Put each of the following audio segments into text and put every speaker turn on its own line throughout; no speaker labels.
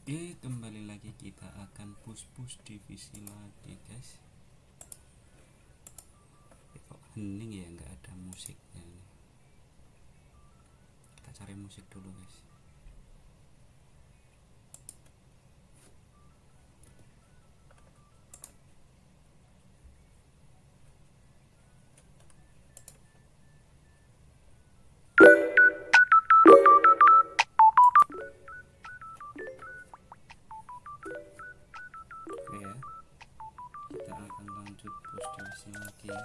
Oke, kembali lagi kita akan push divisi lagi guys. Kok hening ya, nggak ada musiknya nih. Kita cari musik dulu guys. Oke ya, kita akan lanjut push divisi lagi ya.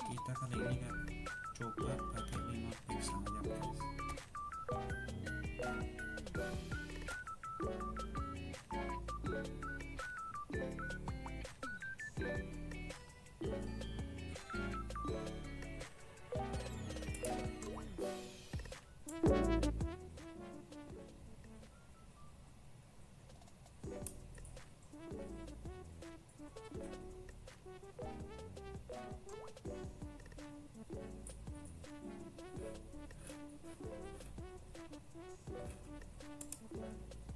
Kita kali ini kan coba pakai 5 back sayap guys.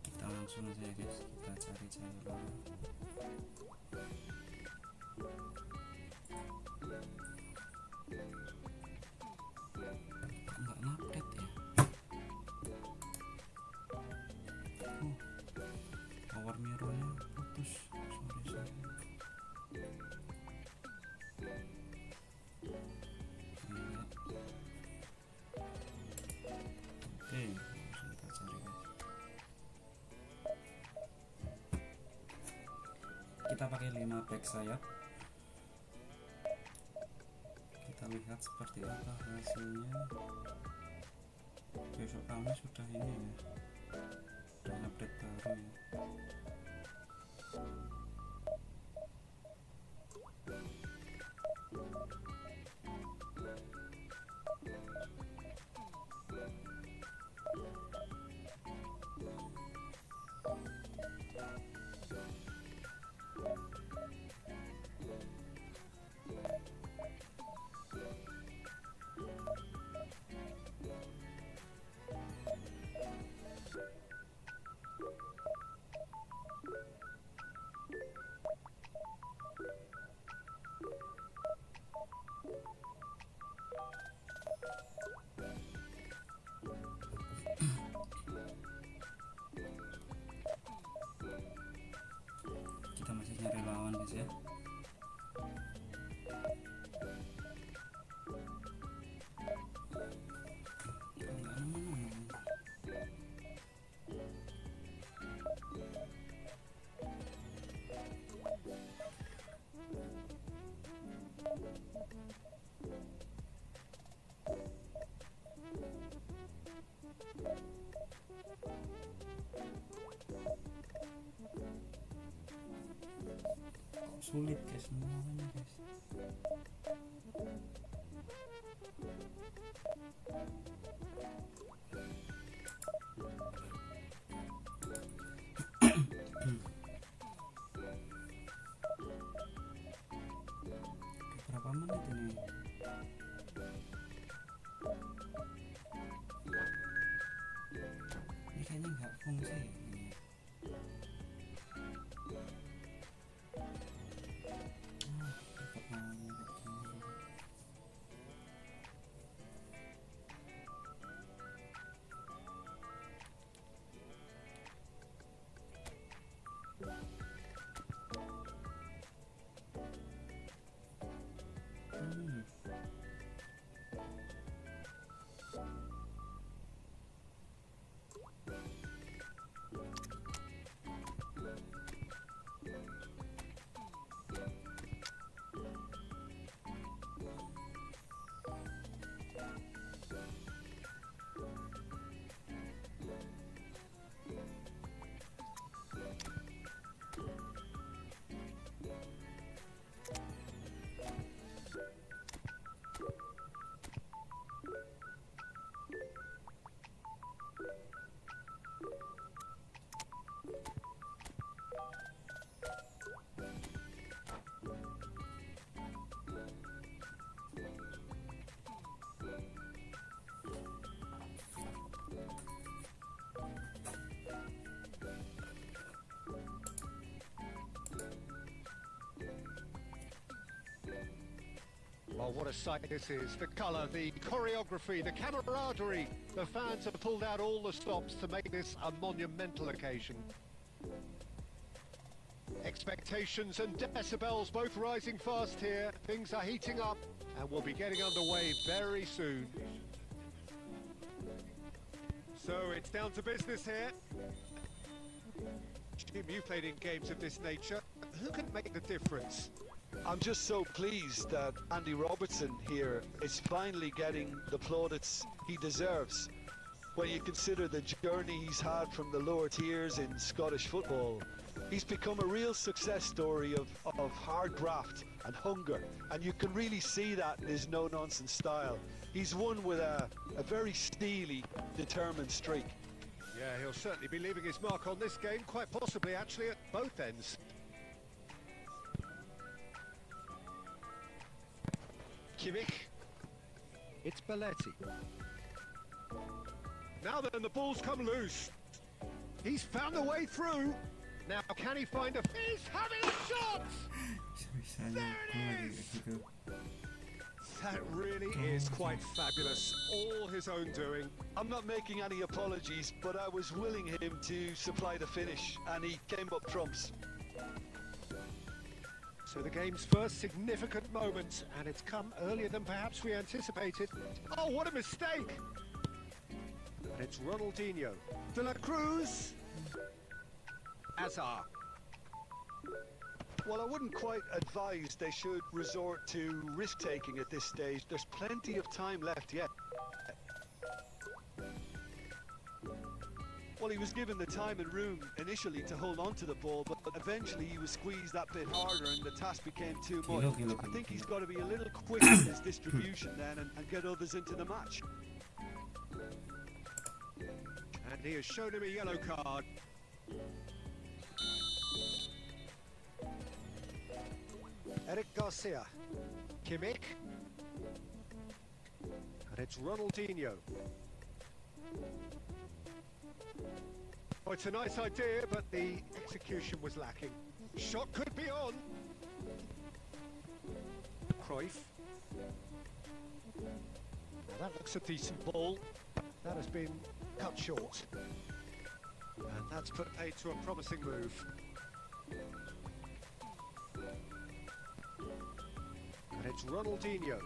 Kita langsung aja ya guys, kita cari channel. Nggak ngupdate ya. Power mirrornya putus. Sorry. Oke, langsung kita cari guys. Kita pakai 5 back sayap. Kita lihat seperti apa hasilnya. Besok kami sudah ini ya, udah update baru ya. Kita masih nyari lawan guys ya. Sulit guys semuanya guys. Berapa menit ini? Ini kayaknya nggak fungsi.
Oh, what a sight this is. The colour, the choreography, the camaraderie. The fans have pulled out all the stops to make this a monumental occasion. Expectations and decibels both rising fast here. Things are heating up and we'll be getting underway very soon. So it's down to business here. Jim, you played in games of this nature. Who can make the difference?
I'm just so pleased that Andy Robertson here is finally getting the plaudits he deserves. When you consider the journey he's had from the lower tiers in Scottish football, he's become a real success story of hard graft and hunger, and you can really see that in his no-nonsense style. He's won with a very steely, determined streak.
Yeah, he'll certainly be leaving his mark on this game, quite possibly actually at both ends. Kimmich. It's Belletti. Now then, the ball's come loose. He's found the way through. Now, can he find a... He's having a shot! There it is! That really is quite fabulous. All his own doing.
I'm not making any apologies, but I was willing him to supply the finish, and he came up trumps.
So the game's first significant moment, and it's come earlier than perhaps we anticipated. Oh, what a mistake! And it's Ronaldinho. De la Cruz. Azar.
Well, I wouldn't quite advise they should resort to risk-taking at this stage. There's plenty of time left yet. Well, he was given the time and room initially to hold on to the ball, but eventually he was squeezed that bit harder and the task became too much. I think he's got to be a little quick in his distribution then and get others into the match.
And he has shown him a yellow card. Eric Garcia. Kimmich. And it's Ronaldinho. Oh, it's a nice idea, but the execution was lacking. Shot could be on. Cruyff. Now that looks a decent ball. That has been cut short. And that's put paid to a promising move. And it's Ronaldinho.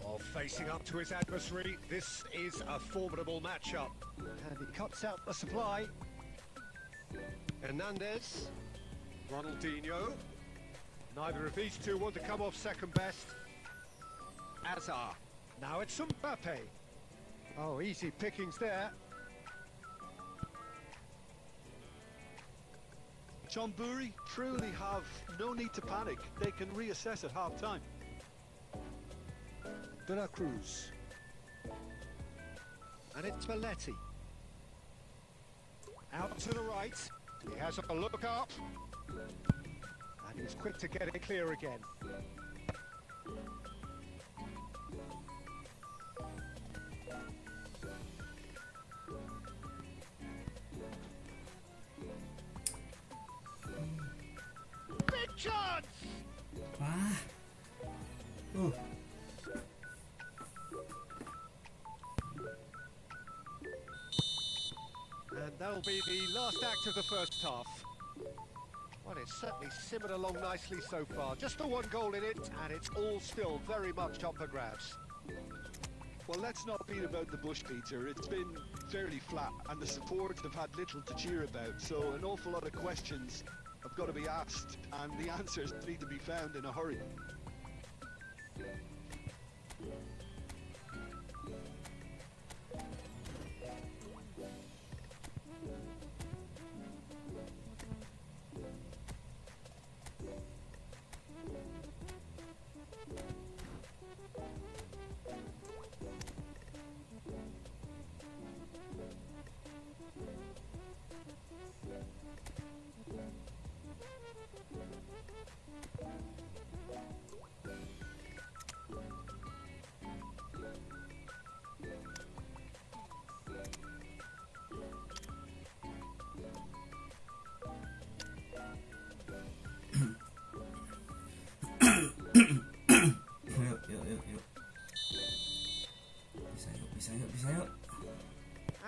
Oh, facing up to his adversary. This is a formidable matchup. And he cuts out the supply. Hernandez. Ronaldinho. Neither of these two want to come off second best. Azar. Now it's Mbappe. Oh, easy pickings there.
John Bury truly have no need to panic. They can reassess at half-time.
De la Cruz. And it's Belletti. Out to the right. He has a look up. And he's quick to get it clear again. Big chance!
Ah. Oh.
And that'll be the last act of the first half. Well, it's certainly simmered along nicely so far. Just the one goal in it, and it's all still very much up for grabs.
Well, let's not beat about the bush, Peter. It's been fairly flat, and the supporters have had little to cheer about, so an awful lot of questions have got to be asked, and the answers need to be found in a hurry.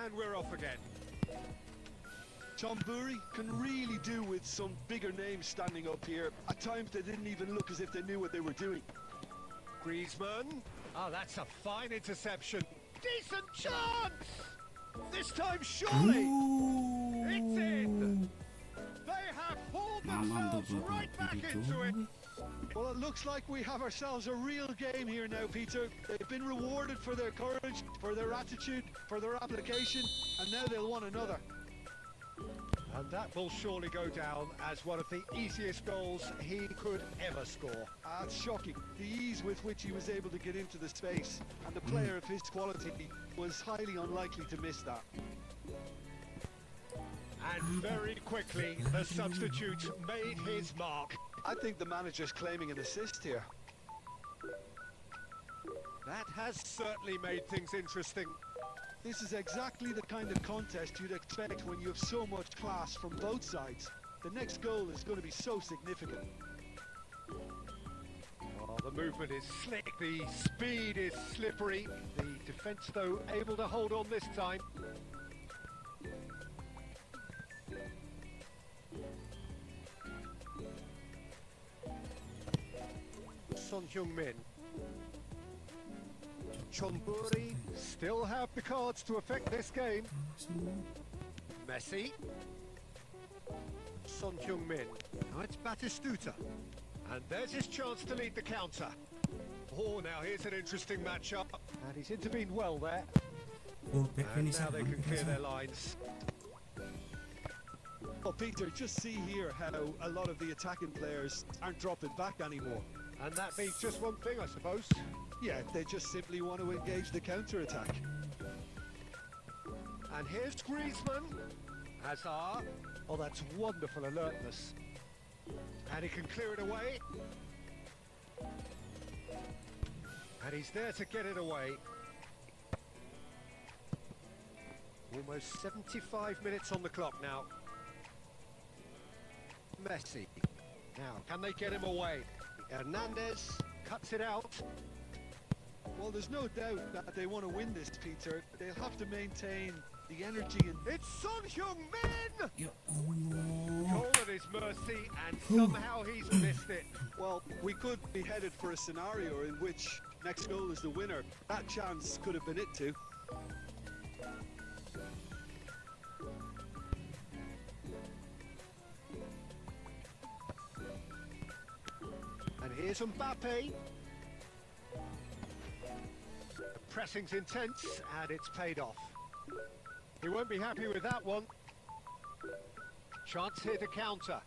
And we're off again.
Tom Burry can really do with some bigger names standing up here. At times they didn't even look as if they knew what they were doing.
Griezmann. Oh, that's a fine interception. Decent chance! This time, surely! It's in! They have pulled themselves right back into it.
Well, it looks like we have ourselves a real game here now, Peter. They've been rewarded for their courage, for their attitude, for their application, and now they'll want another.
And that will surely go down as one of the easiest goals he could ever score.
It's shocking. The ease with which he was able to get into the space, and the player of his quality was highly unlikely to miss that.
And very quickly, the substitute made his mark.
I think the manager's claiming an assist here.
That has certainly made things interesting.
This is exactly the kind of contest you'd expect when you have so much class from both sides. The next goal is going to be so significant.
Oh, the movement is slick, the speed is slippery. The defence, though, able to hold on this time. Son Heung-min. Chonburi still have the cards to affect this game. Messi. Son Heung-min. Now it's Batistuta. And there's his chance to lead the counter. Oh, now here's an interesting matchup. And he's intervened well there. And now they can clear their lines.
Well, Peter, just see here how a lot of the attacking players aren't dropping back anymore.
And that means just one thing, I suppose.
Yeah, they just simply want to engage the counter-attack.
And here's Griezmann. Hazard. Oh, that's wonderful alertness. And he can clear it away. And he's there to get it away. Almost 75 minutes on the clock now. Messi. Now, can they get him away? Hernandez cuts it out.
Well, there's no doubt that they want to win this, Peter. They'll have to maintain the energy and...
It's Son Heung-min! Goal at his mercy, and somehow he's missed it.
Well, we could be headed for a scenario in which next goal is the winner. That chance could have been it too.
And here's Mbappe. The pressing's intense, and it's paid off. He won't be happy with that one. Chance here to counter.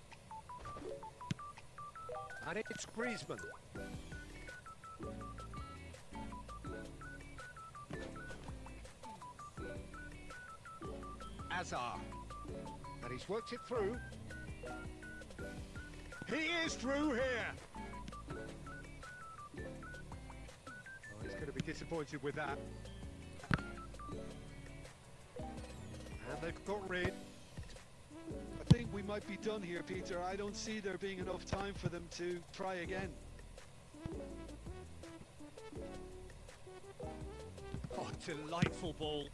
And it's Griezmann. Hazard. And he's worked it through. He is through here. Oh, he's going to be disappointed with that. And they've got rid.
I think we might be done here, Peter. I don't see there being enough time for them to try again.
Oh, delightful ball.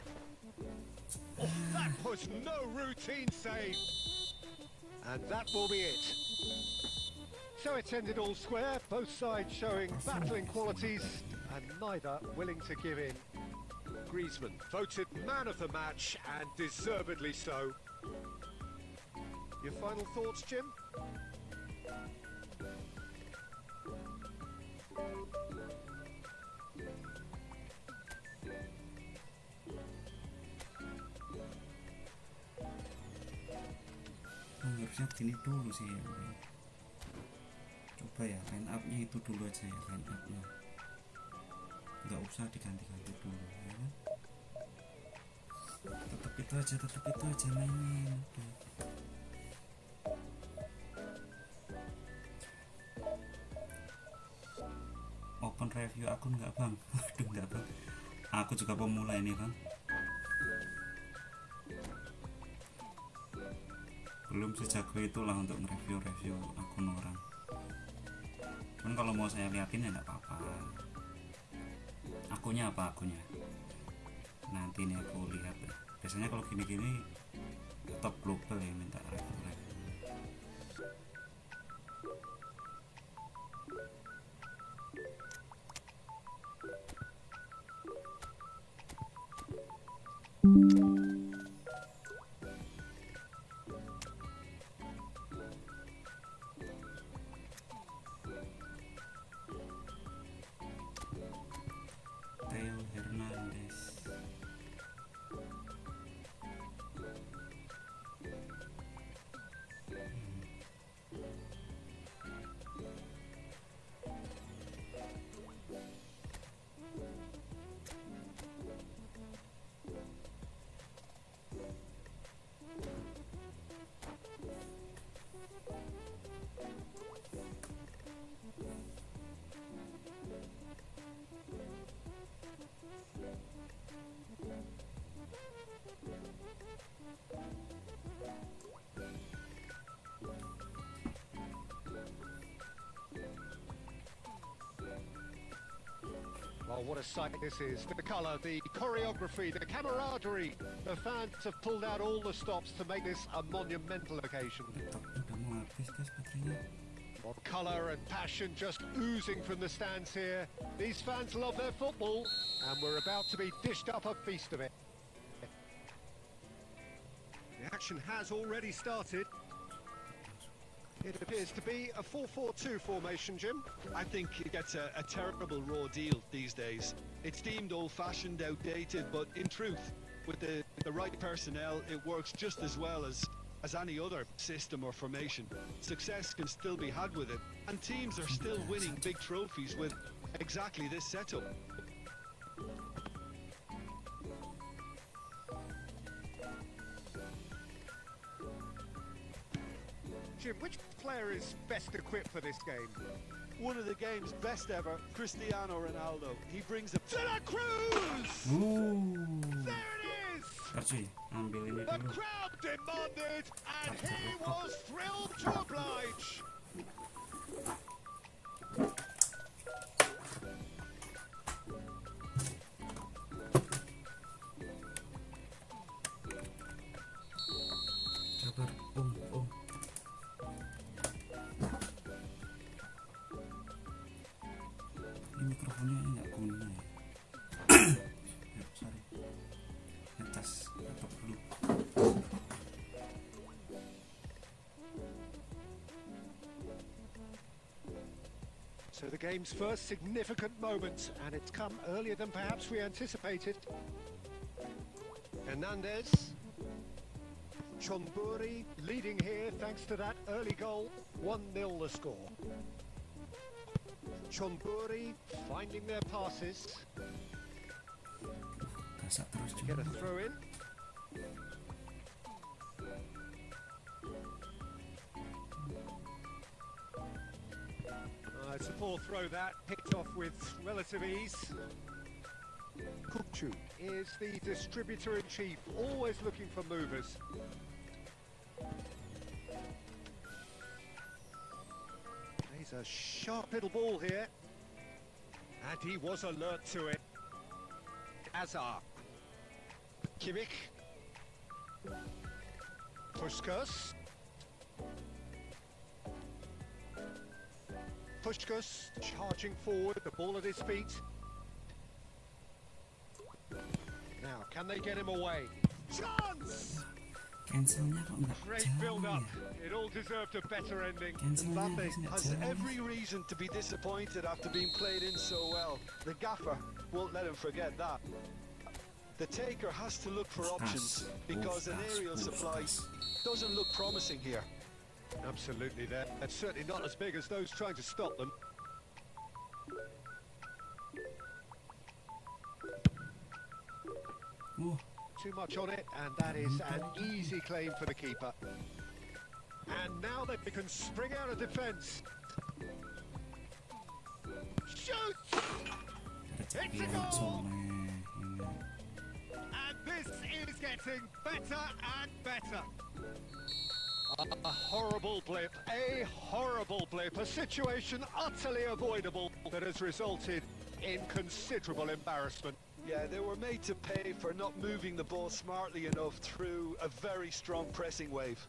Oh, that was no routine save. And that will be it. So it's ended all square, both sides showing battling qualities and neither willing to give in. Griezmann voted man of the match, and deservedly so. Your final thoughts, Jim?
Harusnya gini dulu sih ya. Coba ya, line up-nya itu dulu aja ya, line up-nya. Nggak usah diganti-ganti dulu ya kan? Tetap itu aja mainin. Open review akun nggak bang? Aduh nggak bang, aku juga pemula ini bang, belum sejago itulah untuk nge-review akun orang. Cuman kalau mau saya liatin ya nggak apa-apa. Akunnya apa akunnya? Nanti nih aku lihat deh biasanya kalau gini-gini top global yang minta review.
Oh, what a sight this is. The colour, the choreography, the camaraderie. The fans have pulled out all the stops to make this a monumental occasion. Well, colour and passion just oozing from the stands here. These fans love their football, and we're about to be dished up a feast of it. The action has already started. It appears to be a 4-4-2 formation, Jim.
I think it gets a terrible raw deal these days. It's deemed old-fashioned, outdated, but in truth, with the right personnel, it works just as well as any other system or formation. Success can still be had with it, and teams are still winning big trophies with exactly this setup.
Jim, which player is best equipped for this game?
One of the game's best ever, Cristiano Ronaldo. He brings a...
To the Cruz!
Ooh.
There it is!
Kasih, ambil ini
The
dulu.
crowd demanded, and he was thrilled to oblige.
Sabar, Ini mikrofonnya nggak guna ya. Ya, sorry. Ngecas laptop dulu.
So the game's first significant moment, and it's come earlier than perhaps we anticipated. Hernandez. Chonburi leading here thanks to that early goal. 1-0 the score. Chonburi finding their passes.
Gacha terus
Get
juga.
a throw in. It's a poor throw that, picked off with relative ease. Kukchu is the distributor-in-chief, always looking for movers. He's a sharp little ball here. And he was alert to it. Azar. Kimmich. Puskas. Puskas charging forward, the ball at his feet. Now, can they get him away? Chance!
Cancelnya kok nggak
Great
jalan
build-up.
ya?
It all deserved a better ending.
Cancelnya
Mbappe
nggak
has
jalan.
every reason to be disappointed after being played in so well. The gaffer won't let him forget that. The taker has to look for options because an aerial supply doesn't look promising here.
Absolutely, that's certainly not as big as those trying to stop them. Too much on it, and that is an easy claim for the keeper. And now they can spring out of defence. Shoot! It's a goal! And this is getting better and better. A horrible blip, a situation utterly avoidable that has resulted in considerable embarrassment.
Yeah, they were made to pay for not moving the ball smartly enough through a very strong pressing wave.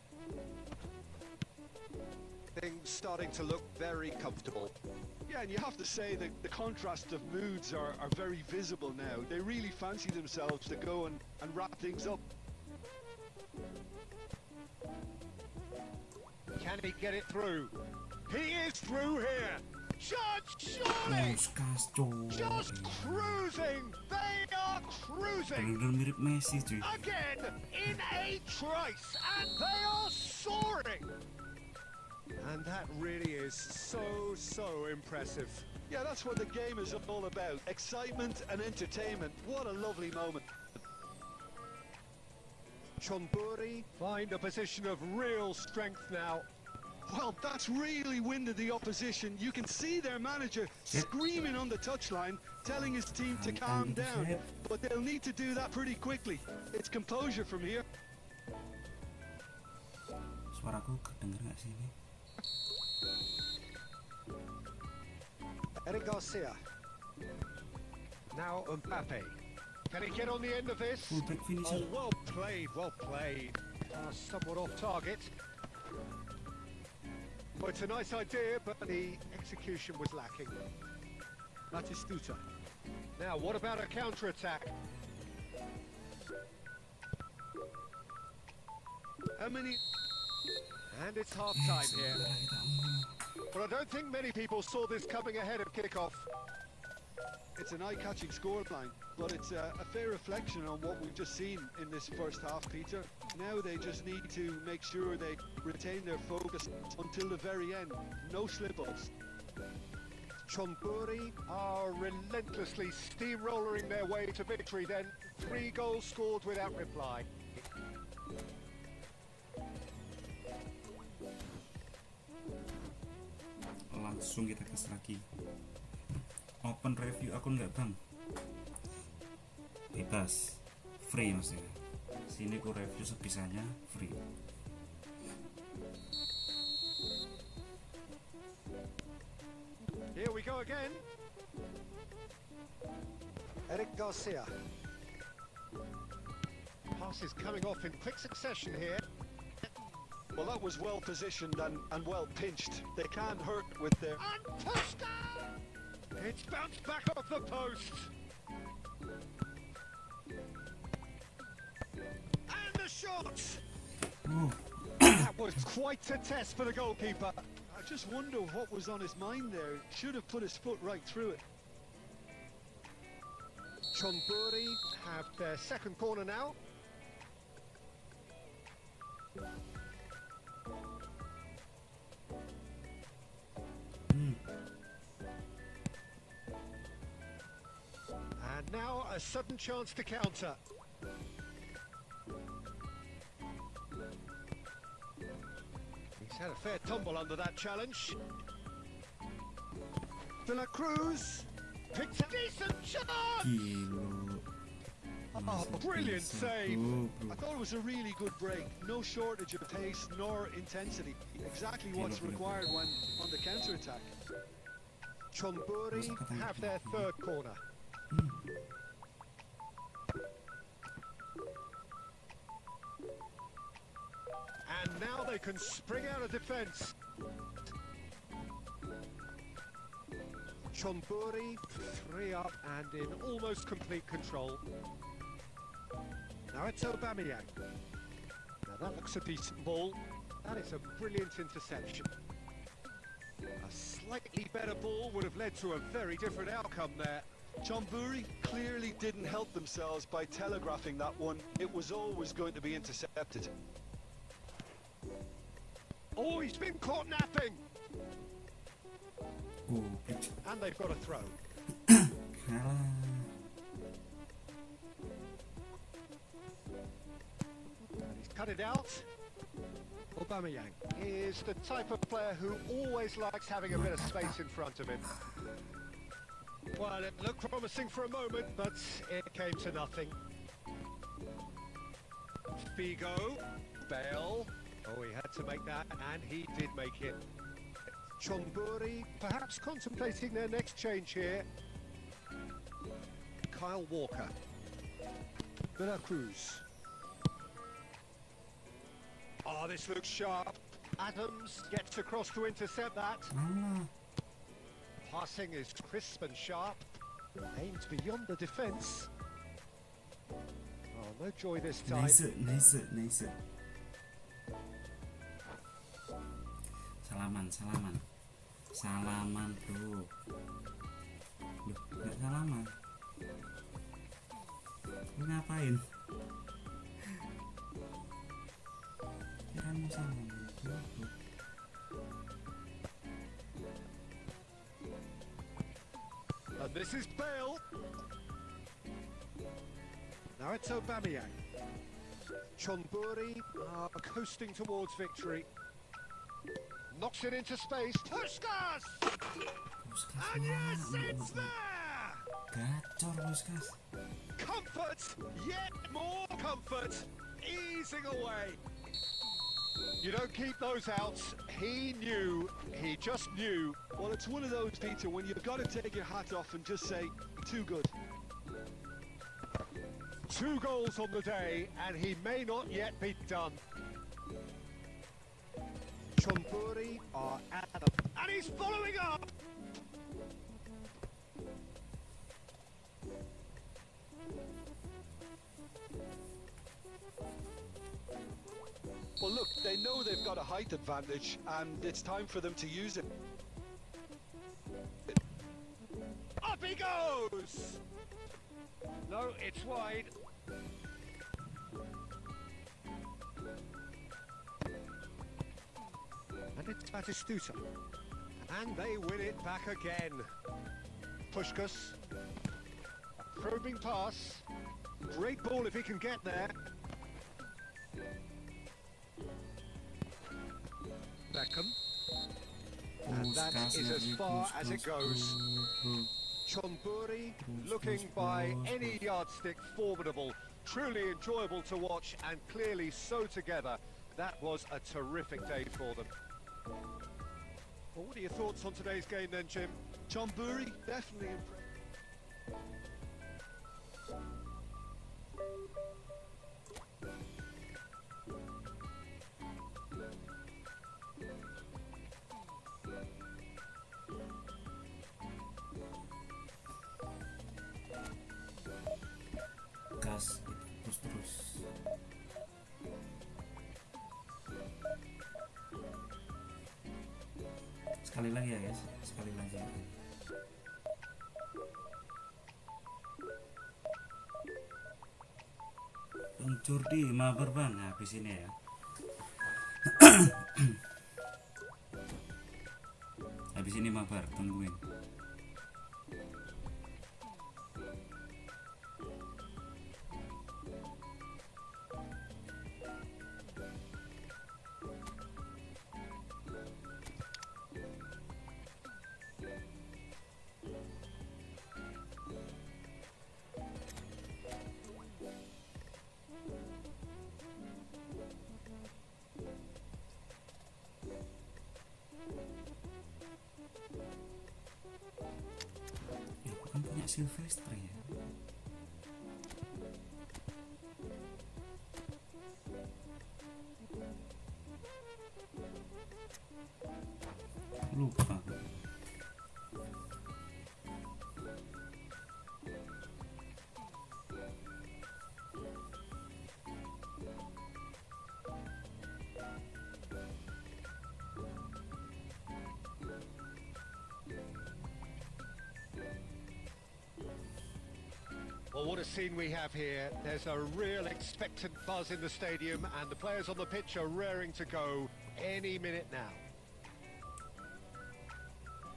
Things starting to look very comfortable.
Yeah, and you have to say that the contrast of moods are very visible now. They really fancy themselves to go and wrap things up.
Can he get it through? He is through here. Just surely. Just cruising. They are cruising.
Bener-bener mirip Messi cuy.
Again in a trice, and they are soaring. And that really is so impressive.
Yeah, that's what the game is all about. Excitement and entertainment. What a lovely moment.
Chonburi find a position of real strength now.
Well, that's really winded the opposition. You can see their manager screaming on the touchline, telling his team to calm down. But they'll need to do that pretty quickly. It's composure from here.
Suaraku kedenger gak sih ini?
Eric Garcia. Now Mbappe. Can he get on the end of this?
Fullback finisher.
Oh, well played, well played. Somewhat off target. Well, it's a nice idea, but the execution was lacking. Batistuta. Now, what about a counter-attack? How many? And it's half-time here. But I don't think many people saw this coming ahead of kick-off.
It's an eye-catching scoreline, but it's a fair reflection on what we've just seen in this first half, Peter. Now they just need to make sure they retain their focus until the very end. No slip-ups.
Chonburi are relentlessly steamrolling their way to victory then. 3 goals scored without reply.
Langsung kita gas lagi. Open review akun nggak bang? Bebas, free maksudnya. Sini ku review sebisanya free.
Here we go again. Eric Garcia. Passes coming off in quick succession here.
Well, that was well positioned and well pinched. They can't hurt with their...
And touchdown! It's bounced back off the post. And the shot! That was quite a test for the goalkeeper.
I just wonder what was on his mind there. Should have put his foot right through it.
Chonburi have their second corner now. And now a sudden chance to counter. He's had a fair tumble under that challenge. De La Cruz picked a decent shot! Oh, brilliant save!
I thought it was a really good break. No shortage of pace nor intensity. Exactly what's required when on the counter-attack.
Chonburi have their third corner. And now they can spring out of defence. Chonburi 3 up and in almost complete control. Now it's Aubameyang. Now that looks a decent ball. That is a brilliant interception. A slightly better ball would have led to a very different outcome there.
Chonburi clearly didn't help themselves by telegraphing that one. It was always going to be intercepted.
Oh, he's been caught napping! And they've got a throw. He's cut it out. Aubameyang is the type of player who always likes having a bit of space in front of him. Well, it looked promising for a moment, but it came to nothing. Figo, Bale. Oh, he had to make that, and he did make it. Chonburi perhaps contemplating their next change here. Kyle Walker. Cruz. Oh, this looks sharp. Adams gets across to intercept that. Passing is crisp and sharp. Aimed beyond the defence. Oh, no joy this time.
Nice. Salaman bro. Loh, nggak salaman. Lu ngapain? Kirain salaman bro.
And this is Bale. Now it's Aubameyang. Chonburi are coasting towards victory. Knocks it into space. Puskas! And yes, it's there!
Gacor Puskas.
Comfort! Yet more comfort! Easing away. You don't keep those out. He knew. He just knew.
Well, it's one of those, Peter, when you've got to take your hat off and just say, too good.
2 goals on the day, and he may not yet be done. Chonburi are at them, and he's following up!
Well, look, they know they've got a height advantage, and it's time for them to use it.
Up he goes! No, it's wide. And it's Batistuta. And they win it back again. Puskas. A probing pass. Great ball if he can get there. Beckham. And that is as far as it goes. Chonburi, looking by any yardstick formidable, truly enjoyable to watch and clearly so together. That was a terrific day for them. Well, what are your thoughts on today's game then, Jim?
Chonburi, definitely impressed.
Gas terus. Sekali lagi ya guys, sekali lagi. Luncur di mabar bang, habis ini ya. Habis ini mabar, tungguin. Ya, aku kan punya Silvestre ya. Lupa.
Well, what a scene we have here. There's a real expectant buzz in the stadium and the players on the pitch are raring to go any minute now.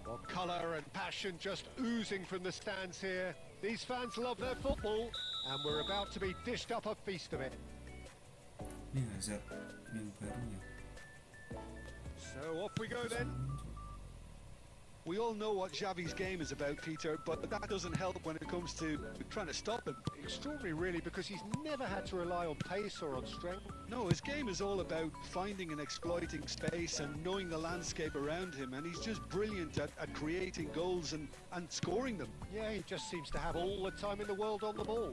Well, colour and passion just oozing from the stands here. These fans love their football and we're about to be dished up a feast of it.
Ini Hazard yang baru ya.
So off we go then.
We all know what Xavi's game is about, Peter, but that doesn't help when it comes to trying to stop him.
Extraordinary, really, because he's never had to rely on pace or on strength.
No, his game is all about finding and exploiting space and knowing the landscape around him, and he's just brilliant at creating goals and scoring them.
Yeah, he just seems to have all the time in the world on the ball.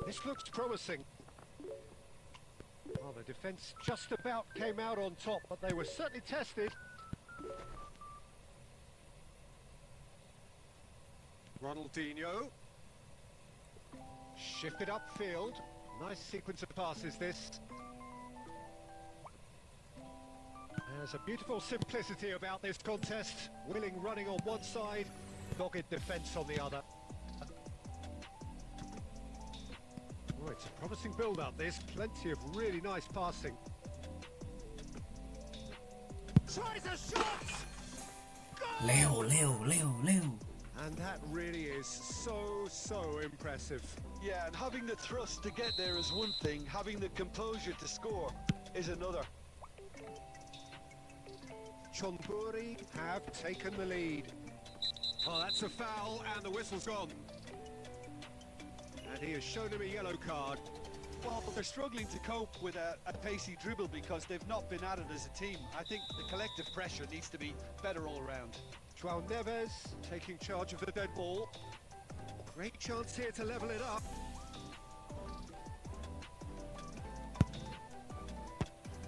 This looks promising. Well, the defence just about came out on top, but they were certainly tested. Ronaldinho. Shifted upfield. Nice sequence of passes, this. There's a beautiful simplicity about this contest. Willing running on one side, dogged defence on the other. Oh, it's a promising build-up, this. Plenty of really nice passing. Tries a shot! Goal!
Leo.
And that really is so impressive.
Yeah, and having the thrust to get there is one thing, having the composure to score is another.
Chonburi have taken the lead. Oh, that's a foul, and the whistle's gone. And he has shown him a yellow card.
Well, they're struggling to cope with a pacey dribble because they've not been at it as a team. I think the collective pressure needs to be better all around.
João Neves taking charge of the dead ball. Great chance here to level it up.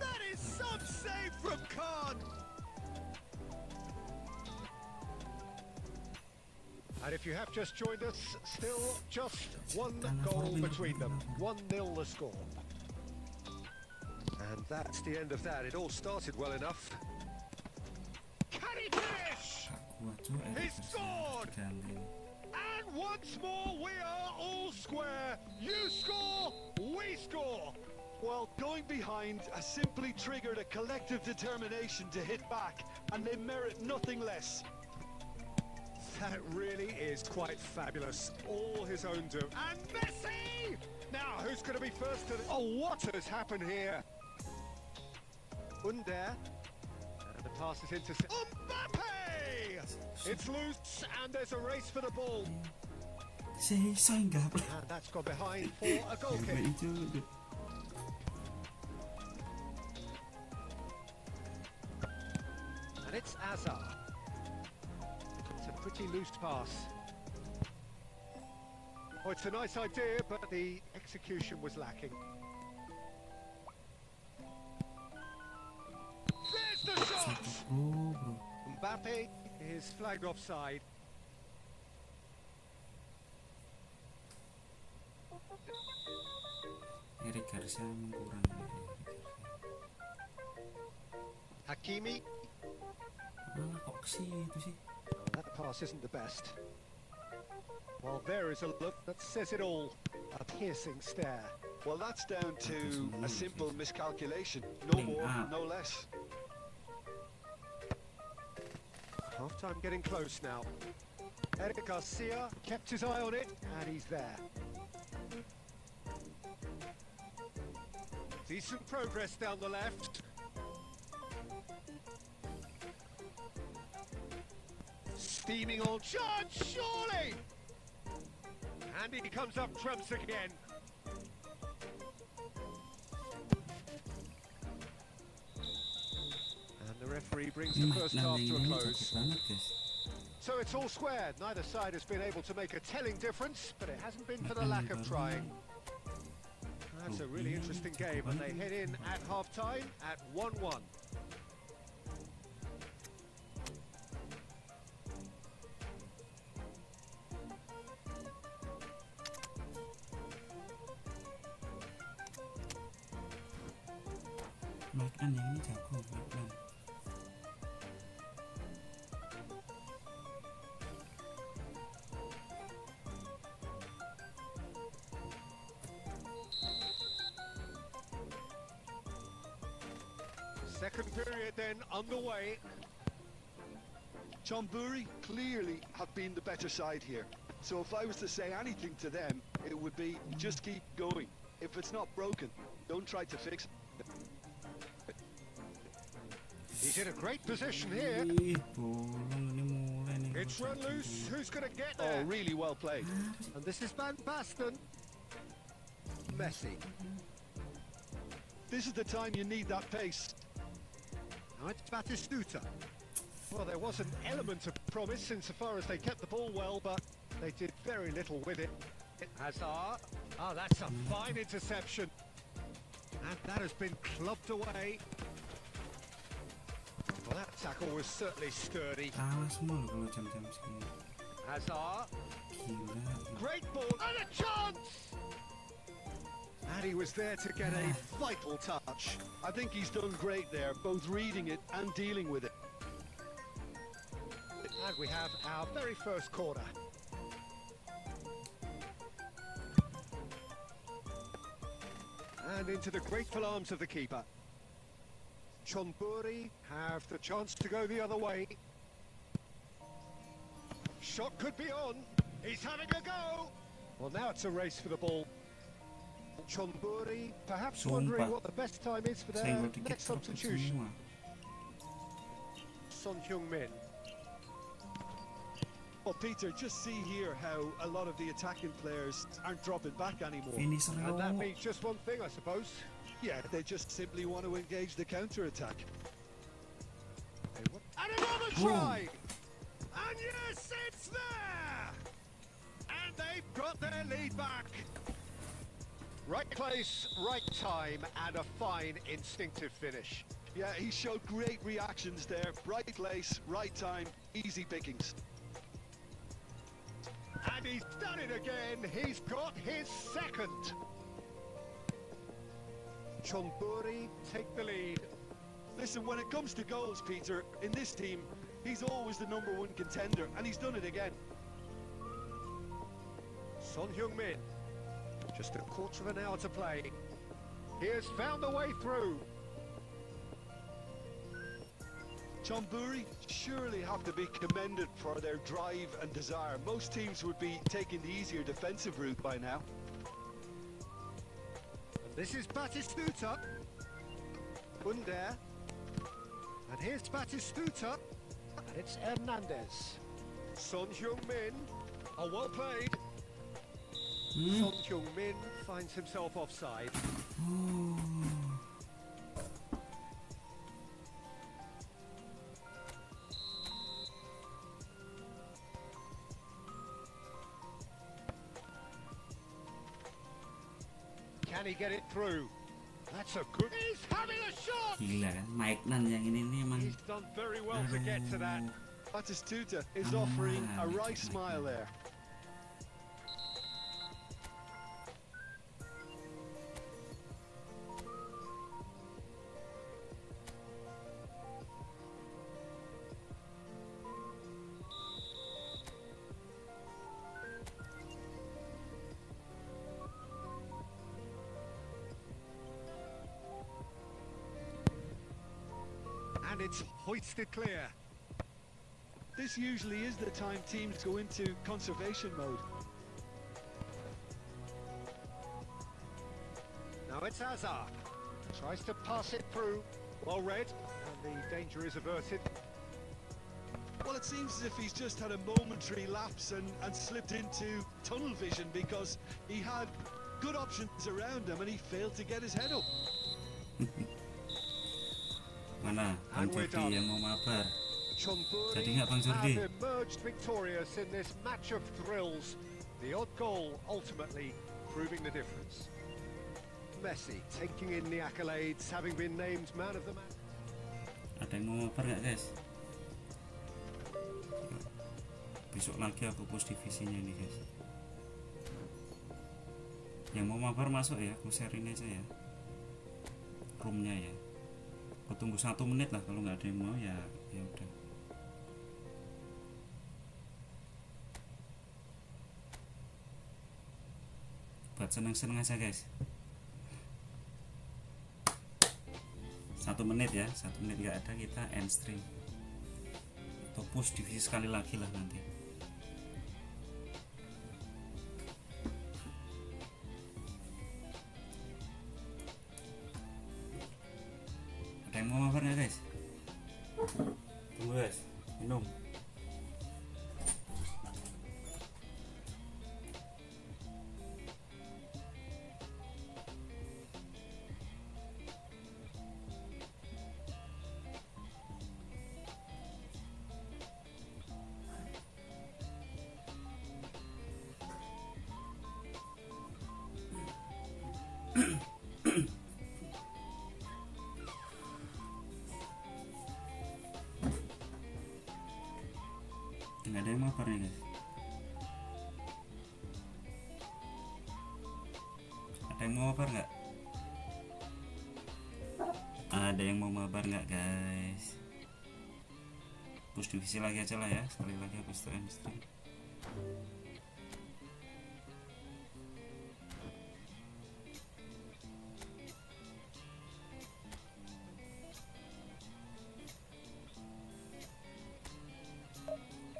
That is some save from Khan. And if you have just joined us, still just one goal between them. 1-0 the score. And that's the end of that. It all started well enough. Can he finish? He scored! And once more we are all square. You score, we score.
Well, going behind has simply triggered a collective determination to hit back, and they merit nothing less.
That really is quite fabulous. All his own doing. And Messi! Now, who's going to be first to the... Oh, what has happened here? Under. And the pass is into... Mbappe! It's loose, and there's a race for the ball.
Sanggupkah.
And that's gone behind for a goal kick. And it's Azar. It's a pretty loose pass. Oh, it's a nice idea, but the execution was lacking. There's the shot! Mbappe is flagged offside.
Eric Garcia kurang.
Hakimi.
Kok sih itu sih?
That pass isn't the best. Well, there is a look that says it all. A piercing stare.
Well, that's down to a simple miscalculation. No more, no less.
Half-time getting close now. Eric Garcia kept his eye on it, and he's there. Decent progress down the left. Steaming on chance, surely! And he comes up trumps again. And the referee brings the first half to a close. So it's all square. Neither side has been able to make a telling difference, but it hasn't been for the lack of trying. That's a really interesting game, and they head in at half-time at 1-1.
Makan yang ini jago makan.
Second period then underway.
Chonburi clearly have been the better side here. So if I was to say anything to them, it would be just keep going. If it's not broken, don't try to fix it.
He's in a great position here.
Bolong ini mulai nih.
It's run loose. Who's going to get
Oh,
there?
really well played.
And this is Van Basten. Messi.
This is the time you need that pace.
Now it's Batistuta. Well, there was an element of promise insofar as they kept the ball well, but they did very little with it. Hazard. Oh, that's a fine interception. And that has been clubbed away. Well, that tackle was certainly sturdy.
Kalah semua loh kalau jam-jam segini.
Hazard.
Gila.
Great ball. And a chance! And he was there to get a vital touch.
I think he's done great there, both reading it and dealing with it.
And we have our very first corner. And into the grateful arms of the keeper. Chonburi have the chance to go the other way. Shot could be on. He's having a go. Well, now it's a race for the ball. Chonburi perhaps wondering what the best time is for their next substitution. Son Heung-min.
Well, Peter, just see here how a lot of the attacking players aren't dropping back anymore.
Finish
And that
lo.
means just one thing, I suppose.
Yeah, they just simply want to engage the counter-attack.
And another try! And yes, it's there! And they've got their lead back. Right place, right time, and a fine instinctive finish.
Yeah, he showed great reactions there. Right place, right time, easy pickings.
And he's done it again. He's got his second. Chonburi take the lead.
Listen, when it comes to goals, Peter, in this team, he's always the #1 contender, and he's done it again.
Son Heung-min, just a quarter of an hour to play. He has found the way through.
Chonburi surely have to be commended for their drive and desire. Most teams would be taking the easier defensive route by now.
And this is Batistuta. Under. And here's Batistuta. And it's Hernandez. Son Heung-min. Oh, well played. Son Heung-min finds himself offside. Can he get it through? That's a good... He's having a shot!
Gila kan, Mike Nan yang ini nih emang.
He's done very well to get to that.
Batistuta is offering a right smile there.
And it's hoisted clear.
This usually is the time teams go into conservation mode.
Now it's Hazard. Tries to pass it through. Well read. And the danger is averted.
Well, it seems as if he's just had a momentary lapse and slipped into tunnel vision because he had good options around him and he failed to get his head up.
Mana Bang
And we're
Jordi
done.
yang mau mabar.
Chonburi
Jadi nggak, Bang Jordi?
have emerged victorious in this match of thrills. The odd goal ultimately proving the difference. Messi taking in the accolades, having been named man of the match.
Ada yang mau mabar nggak guys? Besok lagi aku post divisinya ini guys. Yang mau mabar masuk ya, aku share ini aja ya. Roomnya ya. Aku tunggu 1 menit lah, kalau nggak ada yang mau ya ya udah. Buat seneng-seneng aja guys. 1 menit ya, 1 menit nggak ada kita end stream atau push divisi sekali lagi lah nanti. Ada yang mau mabar nggak guys? Tunggu guys, minum. Nggak ada yang mabar nih guys. Ada yang mau mabar nggak? Ada yang mau mabar nggak guys? Push divisi lagi aja lah ya, sekali lagi habis itu end stream.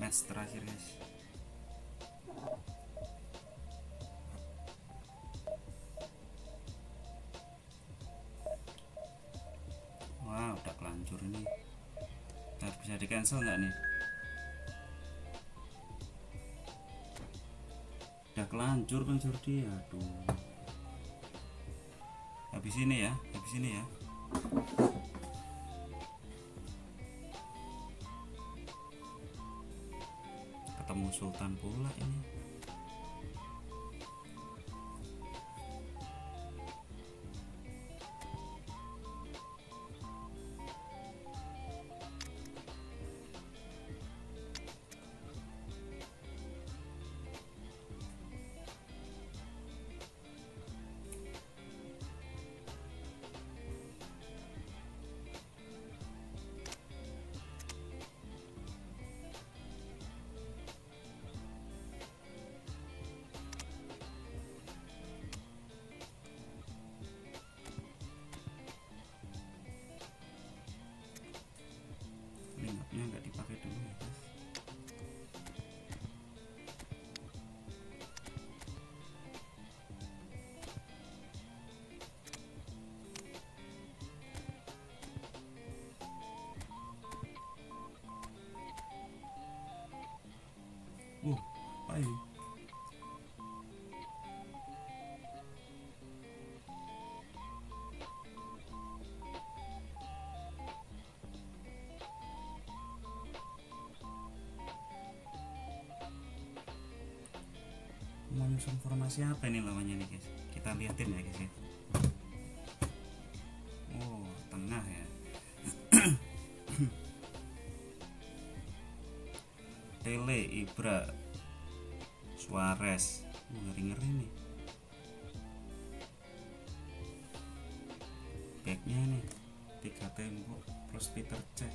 Match terakhir guys. Wah, udah kelanjur ini. Ntar bisa di cancel nggak nih? Udah kelanjur Bang Jordi, aduh. Habis ini ya, habis ini ya. Ketemu Sultan pula ini. Linknya nggak dipakai dulu ya guys. Apa ini? Mau nyusun formasi apa ini lawannya nih guys? Kita liatin ya guys ya. Oh, tengah ya. Tele, Ibra, Suarez. Ngeri-ngeri nih. Pake-nya nih 3 tembok plus Peter C.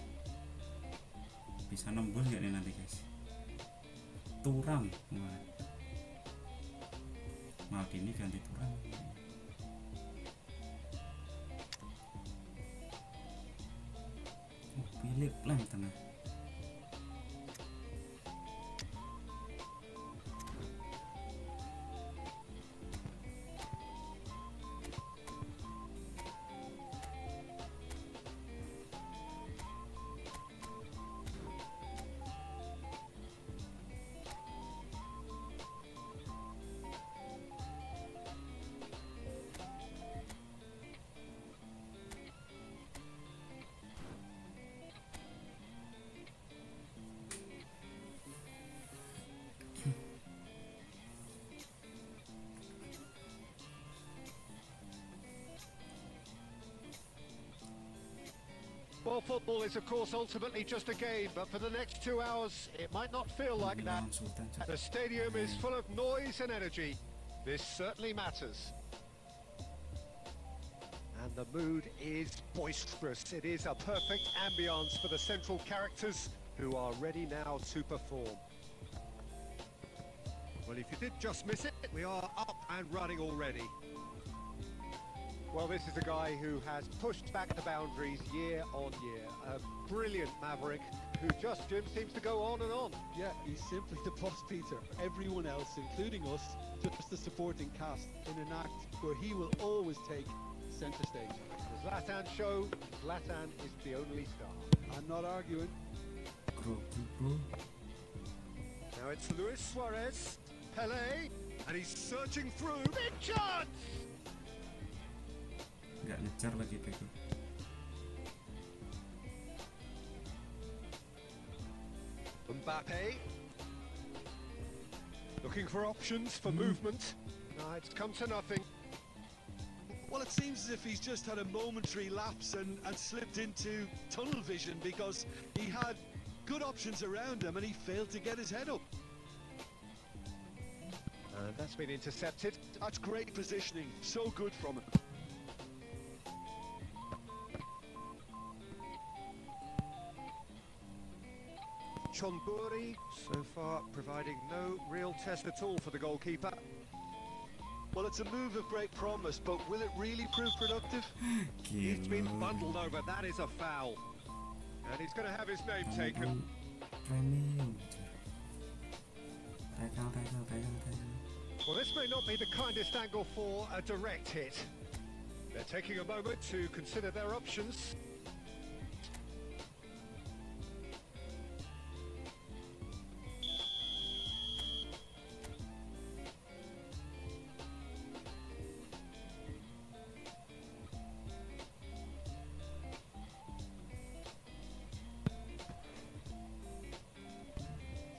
Bisa nembus nggak nih nanti guys? Turam. Maldini ganti Turam. Pilih plan tengah.
Well, football is, of course, ultimately just a game, but for the next 2 hours, it might not feel like that. The stadium is full of noise and energy. This certainly matters. And the mood is boisterous. It is a perfect ambience for the central characters who are ready now to perform. Well, if you did just miss it, we are up and running already. Well, this is a guy who has pushed back the boundaries year on year. A brilliant maverick who just seems to go on and on.
Yeah, he's simply the boss, Peter. Everyone else, including us, just the supporting cast in an act where he will always take centre stage.
The Zlatan show, Zlatan is the only star.
I'm not arguing.
Grogi bro.
Now it's Luis Suarez, Pele, and he's searching through. Big chance!
Nggak ngejar lagi Pake.
Mbappe. Looking for options for movement. No, it's come to nothing.
Well, it seems as if he's just had a momentary lapse and slipped into tunnel vision because he had good options around him and he failed to get his head up.
And that's been intercepted.
That's great positioning, so good from him.
Chonburi, so far providing no real test at all for the goalkeeper.
Well, it's a move of great promise, but will it really prove productive?
He's been
Gila.
bundled over, that is a foul. And he's going to have his name taken.
Premium. Tackle.
Well, this may not be the kindest angle for a direct hit. They're taking a moment to consider their options.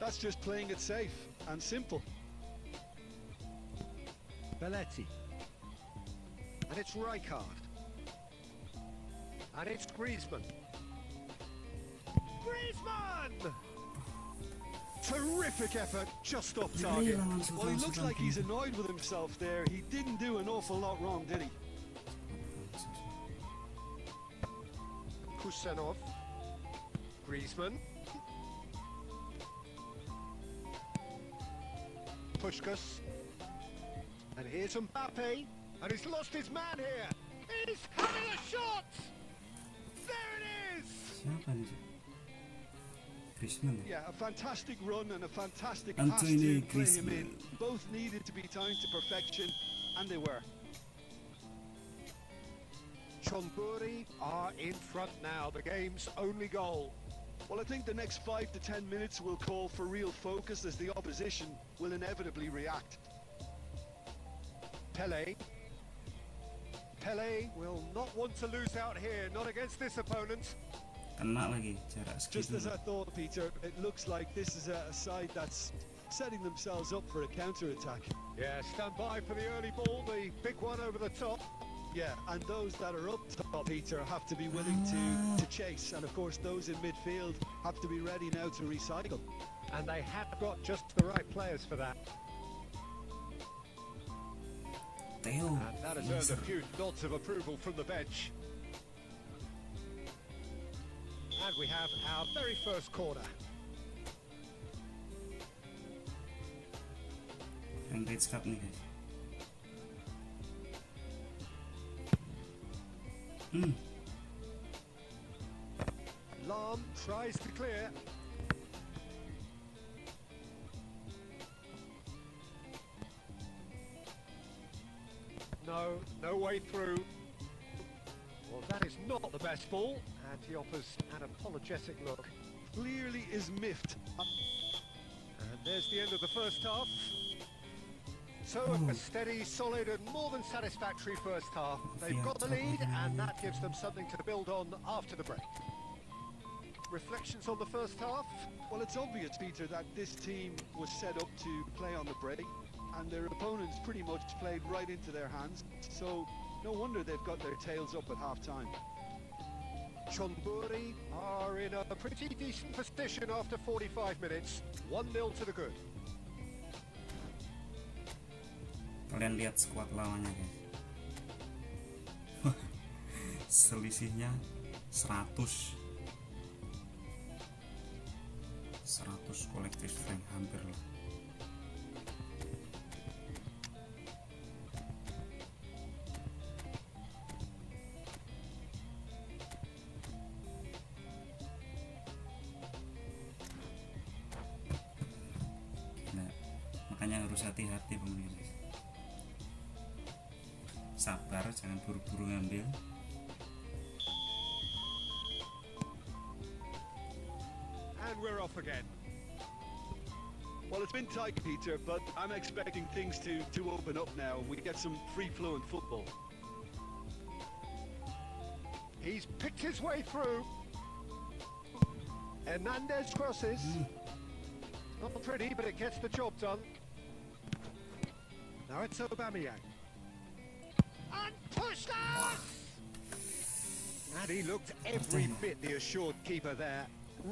That's just playing it safe and simple.
Belletti. And it's Rijkaard. And it's Griezmann. Griezmann! Terrific effort, just off target.
Well, he looks like he's annoyed with himself there. He didn't do an awful lot wrong, did he?
Kusanov. Griezmann. Puskás. And here's Mbappe. And he's lost his man here. He's having a shot! There it is!
Siapa nih? Griezmann.
Yeah, a fantastic run and a fantastic
Anthony
pass to play him
Griezmann.
in. Both needed to be timed to perfection, and they were.
Chonburi are in front now, the game's only goal.
Well, I think the next 5 to 10 minutes will call for real focus as the opposition will inevitably react.
Pele. Pele will not want to lose out here, not against this opponent.
Kena lagi jarak
Just as
segitu.
I thought, Peter, it looks like this is a side that's setting themselves up for a counter-attack.
Yeah, stand by for the early ball, the big one over the top.
Yeah, and those that are up top, Peter, have to be willing to chase. And of course, those in midfield have to be ready now to recycle.
And they have got just the right players for that.
Theo.
And that has earned a few nods of approval from the bench. And we have our very first corner.
Emirates Cup nih guys.
Lam tries to clear. No way through. Well, that is not the best ball, and he offers an apologetic look.
Clearly is miffed.
And there's the end of the first half. So a steady, solid and more than satisfactory first half. They've got the lead and that gives them something to build on after the break. Reflections on the first half?
Well, it's obvious, Peter, that this team was set up to play on the break, and their opponents pretty much played right into their hands. So no wonder they've got their tails up at half-time.
Chonburi are in a pretty decent position after 45 minutes. 1-0 to the good.
Kalian lihat squad lawannya guys. Selisihnya 100 kolektif rank hampir lah. Nah, makanya harus hati-hati pemain. Sabar, jangan buru-buru ngambil.
And we're off again.
Well, it's been tight, Peter, but I'm expecting things to open up now and we get some free-flowing football.
He's picked his way through. Hernandez crosses. Not pretty, but it gets the job done. Now it's Aubameyang. And pushed out! And he looked every bit the assured keeper there.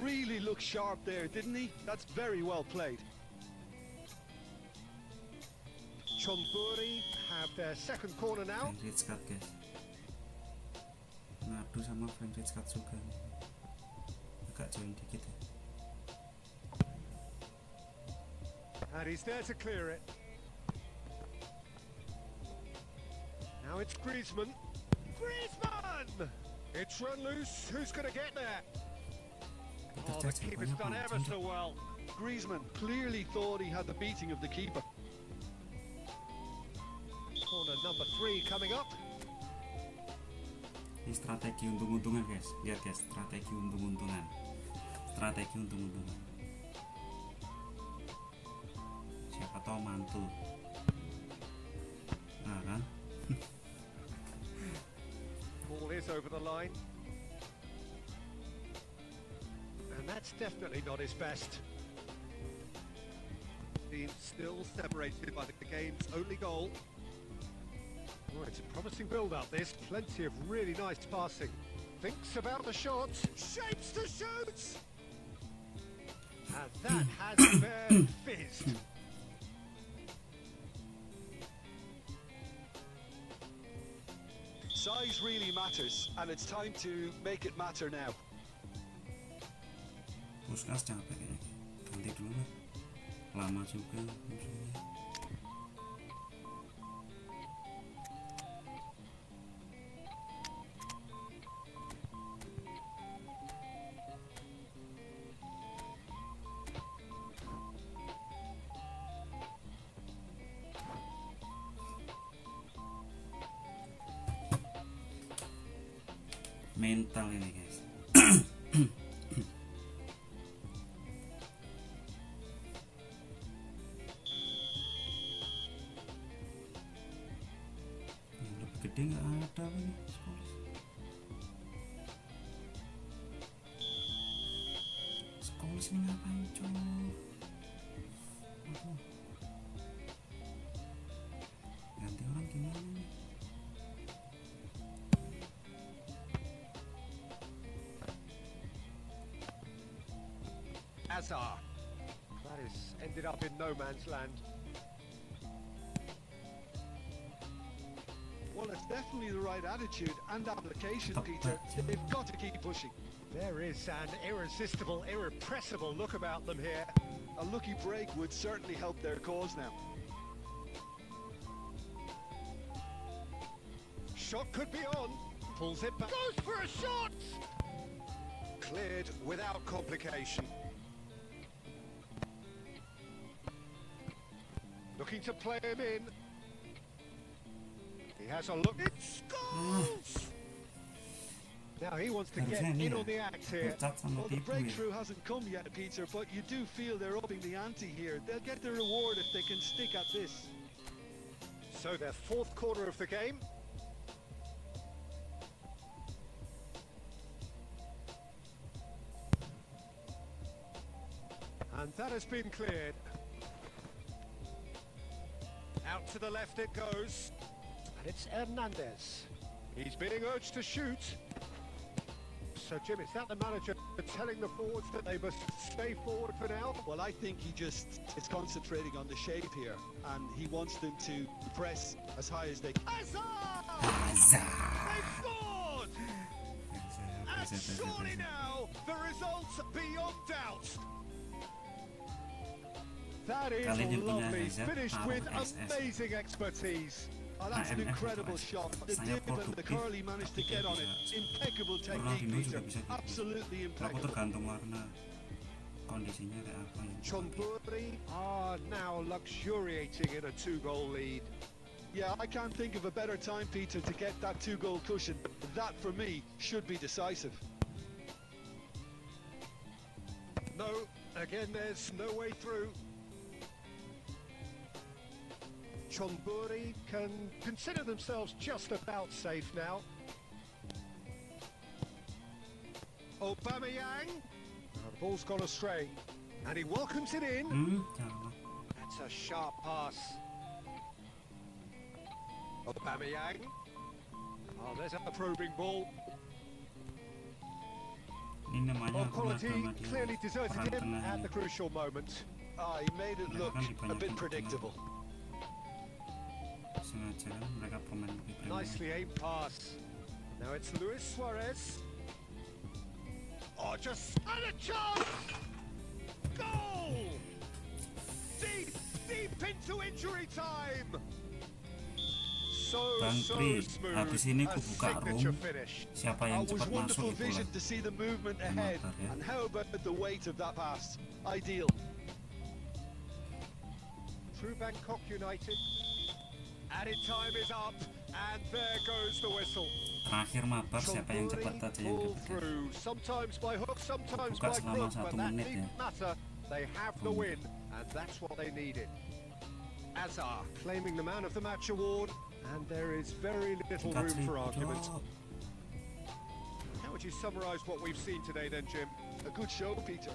Really looked sharp there, didn't he? That's very well played.
Chonburi have their second corner now.
Frank Rijkaard, guys. Ngadu sama Frank Rijkaard juga nih. Agak join dikit ya.
And he's there to clear it. Now it's Griezmann. Griezmann! It's run loose. Who's going to get there? Oh, the keeper's done ever so well.
Griezmann clearly thought he had the beating of the keeper.
Corner number 3 coming up.
Ini strategi untung-untungan, guys. Lihat guys, strategi untung-untungan. Strategi untung-untungan. Siapa tahu mantul. Nah kan?
Ball is over the line. And that's definitely not his best. He's still separated by the game's only goal. Oh, it's a promising build-up, this. Plenty of really nice passing. Thinks about the shot. Shapes to shoot! And that has fair fizzed.
Size really matters, and it's time to make it matter now.
Puskas capek kayaknya. Ganti dulu lah. Lama juga musuhnya. Mental ini guys. Yang lebih gede nggak ada ini. Skolis ini ngapain coy? Ganti orang gimana nih?
Azar. That is ended up in no man's land.
Well, it's definitely the right attitude and application, Peter. They've got to keep pushing.
There is an irresistible, irrepressible look about them here.
A lucky break would certainly help their cause now.
Shot could be on. Pulls it back. Goes for a shot! Cleared without complication. Looking to play him in. He has a look. It scores! Now he wants to get in on the act here.
Well, the breakthrough hasn't come yet, Peter, but you do feel they're upping the ante here. They'll get the reward if they can stick at this.
So their fourth quarter of the game. And that has been cleared. Out to the left it goes. And it's Hernandez. He's being urged to shoot. So, Jim, is that the manager telling the forwards that they must stay forward for now?
Well, I think he just is concentrating on the shape here, and he wants them to press as high as they can.
Hazard! They've scored! And surely now, the results beyond doubt. That is lovely, finished with amazing expertise.
Oh, that's an incredible shot. The dip and the curly managed to get on it. Impeccable technique, Peter. Absolutely impeccable.
Tergantung warna kondisinya kayak apa ya.
Chonburi are now luxuriating in a 2-goal lead.
Yeah, I can't think of a better time, Peter, to get that 2-goal cushion. That, for me, should be decisive.
No, again there's no way through. Chonburi can consider themselves just about safe now. Aubameyang. Now the ball's gone astray. And he welcomes it in. That's a sharp pass. Aubameyang. Oh, there's a probing ball.
Ini namanya
Well, quality
agama dia
clearly deserted
perang
him
tengah
at
ini.
the crucial moment.
Ah, he made it look a bit predictable.
Sengaja kan mereka pemain lebih premium.
Nicely aimed pass. Now it's Luis Suarez. Oh, just and a chance! Goal! Deep into injury time. So
Pri, habis ini aku buka room. Siapa yang cepat masuk itu lah.
To see the movement ahead, and how about the weight of that pass? Ideal.
True Bangkok United. Added time is up, and there goes the whistle.
Terakhir mabar siapa yang cepat aja yang dapat.
Sometimes by hook, sometimes
Buka
by
selama
crook,
1
but that
menit ya.
needn't matter. They have the win, and that's what they needed. Azar claiming the Man of the Match award, and there is very little room for argument. How would you summarise what we've seen today then, Jim?
A good show, Peter.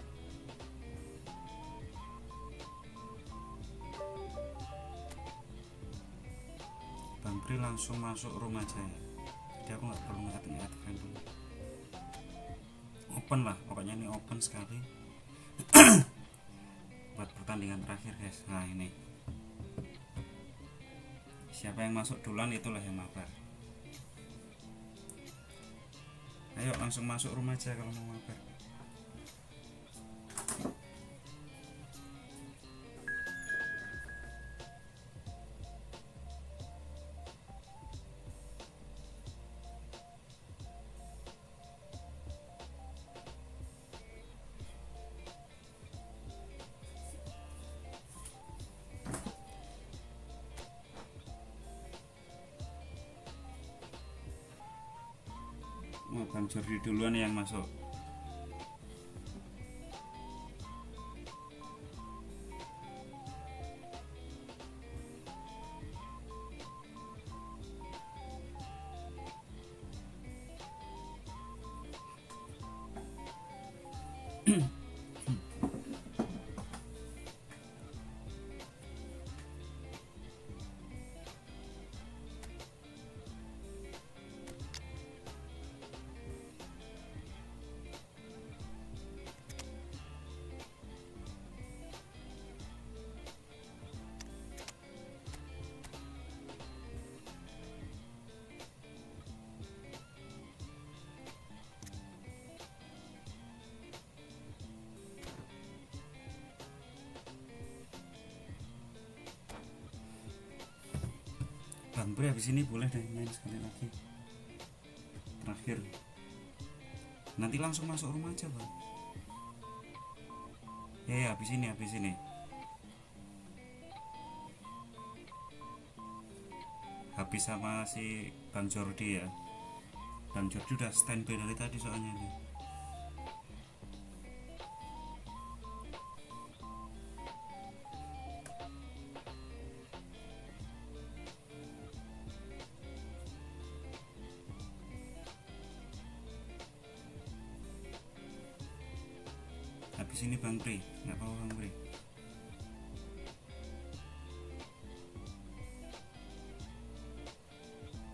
Bang Pri langsung masuk room aja ya. Jadi aku nggak perlu ngetik-ngetik dulu. Open lah, pokoknya ini open sekali. Buat pertandingan terakhir guys. Nah ini. Siapa yang masuk duluan itulah yang mabar. Ayo langsung masuk room aja kalau mau mabar. Oh, Bang Jordi duluan yang masuk. Bang Pri habis ini boleh deh main sekali lagi terakhir, nanti langsung masuk rumah aja bang. Ya habis ini habis sama si Bang Jordi ya. Bang Jordi udah standby dari tadi soalnya nih. Habis ini Bang Pri, nggak apa-apa Bang Pri.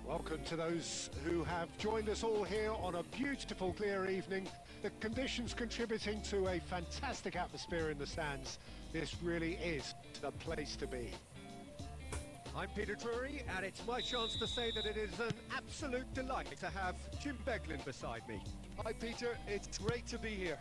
Welcome to those who have joined us all here on a beautiful clear evening. The conditions contributing to a fantastic atmosphere in the stands. This really is the place to be. I'm Peter Drury, and it's my chance to say that it is an absolute delight to have Jim Beglin beside me.
Hi Peter, it's great to be here.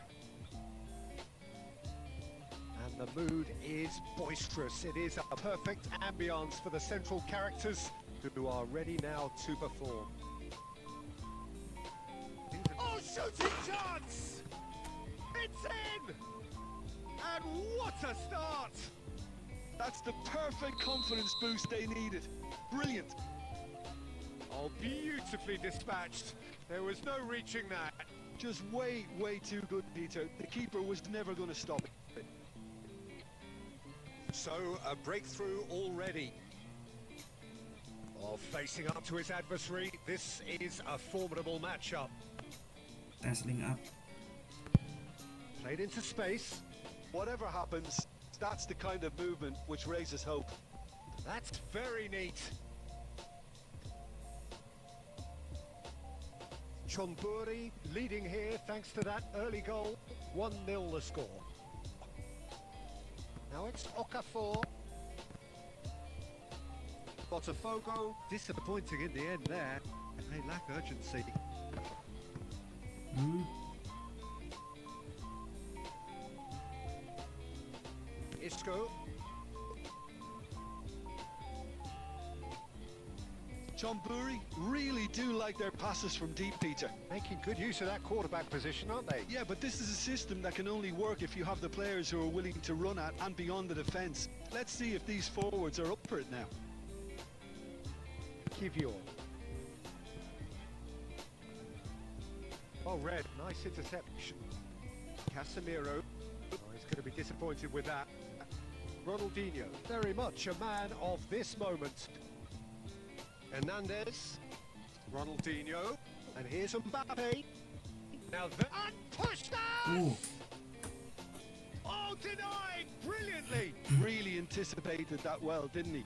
And the mood is boisterous. It is a perfect ambience for the central characters who are ready now to perform. Oh, shooting chance! It's in! And what a start!
That's the perfect confidence boost they needed. Brilliant.
Oh, beautifully dispatched. There was no reaching that.
Just way too good, Peter. The keeper was never going to stop it.
So, a breakthrough already. Oh, facing up to his adversary, this is a formidable matchup.
Tes link up.
Played into space.
Whatever happens, that's the kind of movement which raises hope.
That's very neat. Chonburi leading here thanks to that early goal. 1-0 the score. Now it's Okafor. Botafogo disappointing in the end there. They lack urgency. Isco.
Chonburi really do like their passes from deep, Peter.
Making good use of that quarterback position, aren't they?
Yeah, but this is a system that can only work if you have the players who are willing to run at and beyond the defence. Let's see if these forwards are up for it now.
Kivior. Oh, Red, nice interception. Casemiro. Oh, he's going to be disappointed with that. Ronaldinho, very much a man of this moment. Hernandez. Ronaldinho. And here's Mbappe. Now and pushed out!
Ooh.
Oh, denied brilliantly.
Really anticipated that well, didn't he?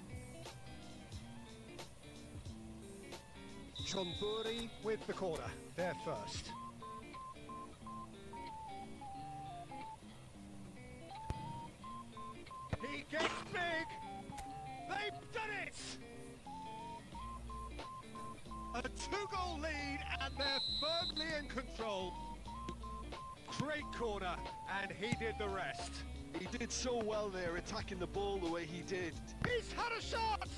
Chonburi with the corner. There first. He gets big. They've done it. A 2-goal lead and they're firmly in control. Great corner and he did the rest.
He did so well there, attacking the ball the way he did.
He's had a shot.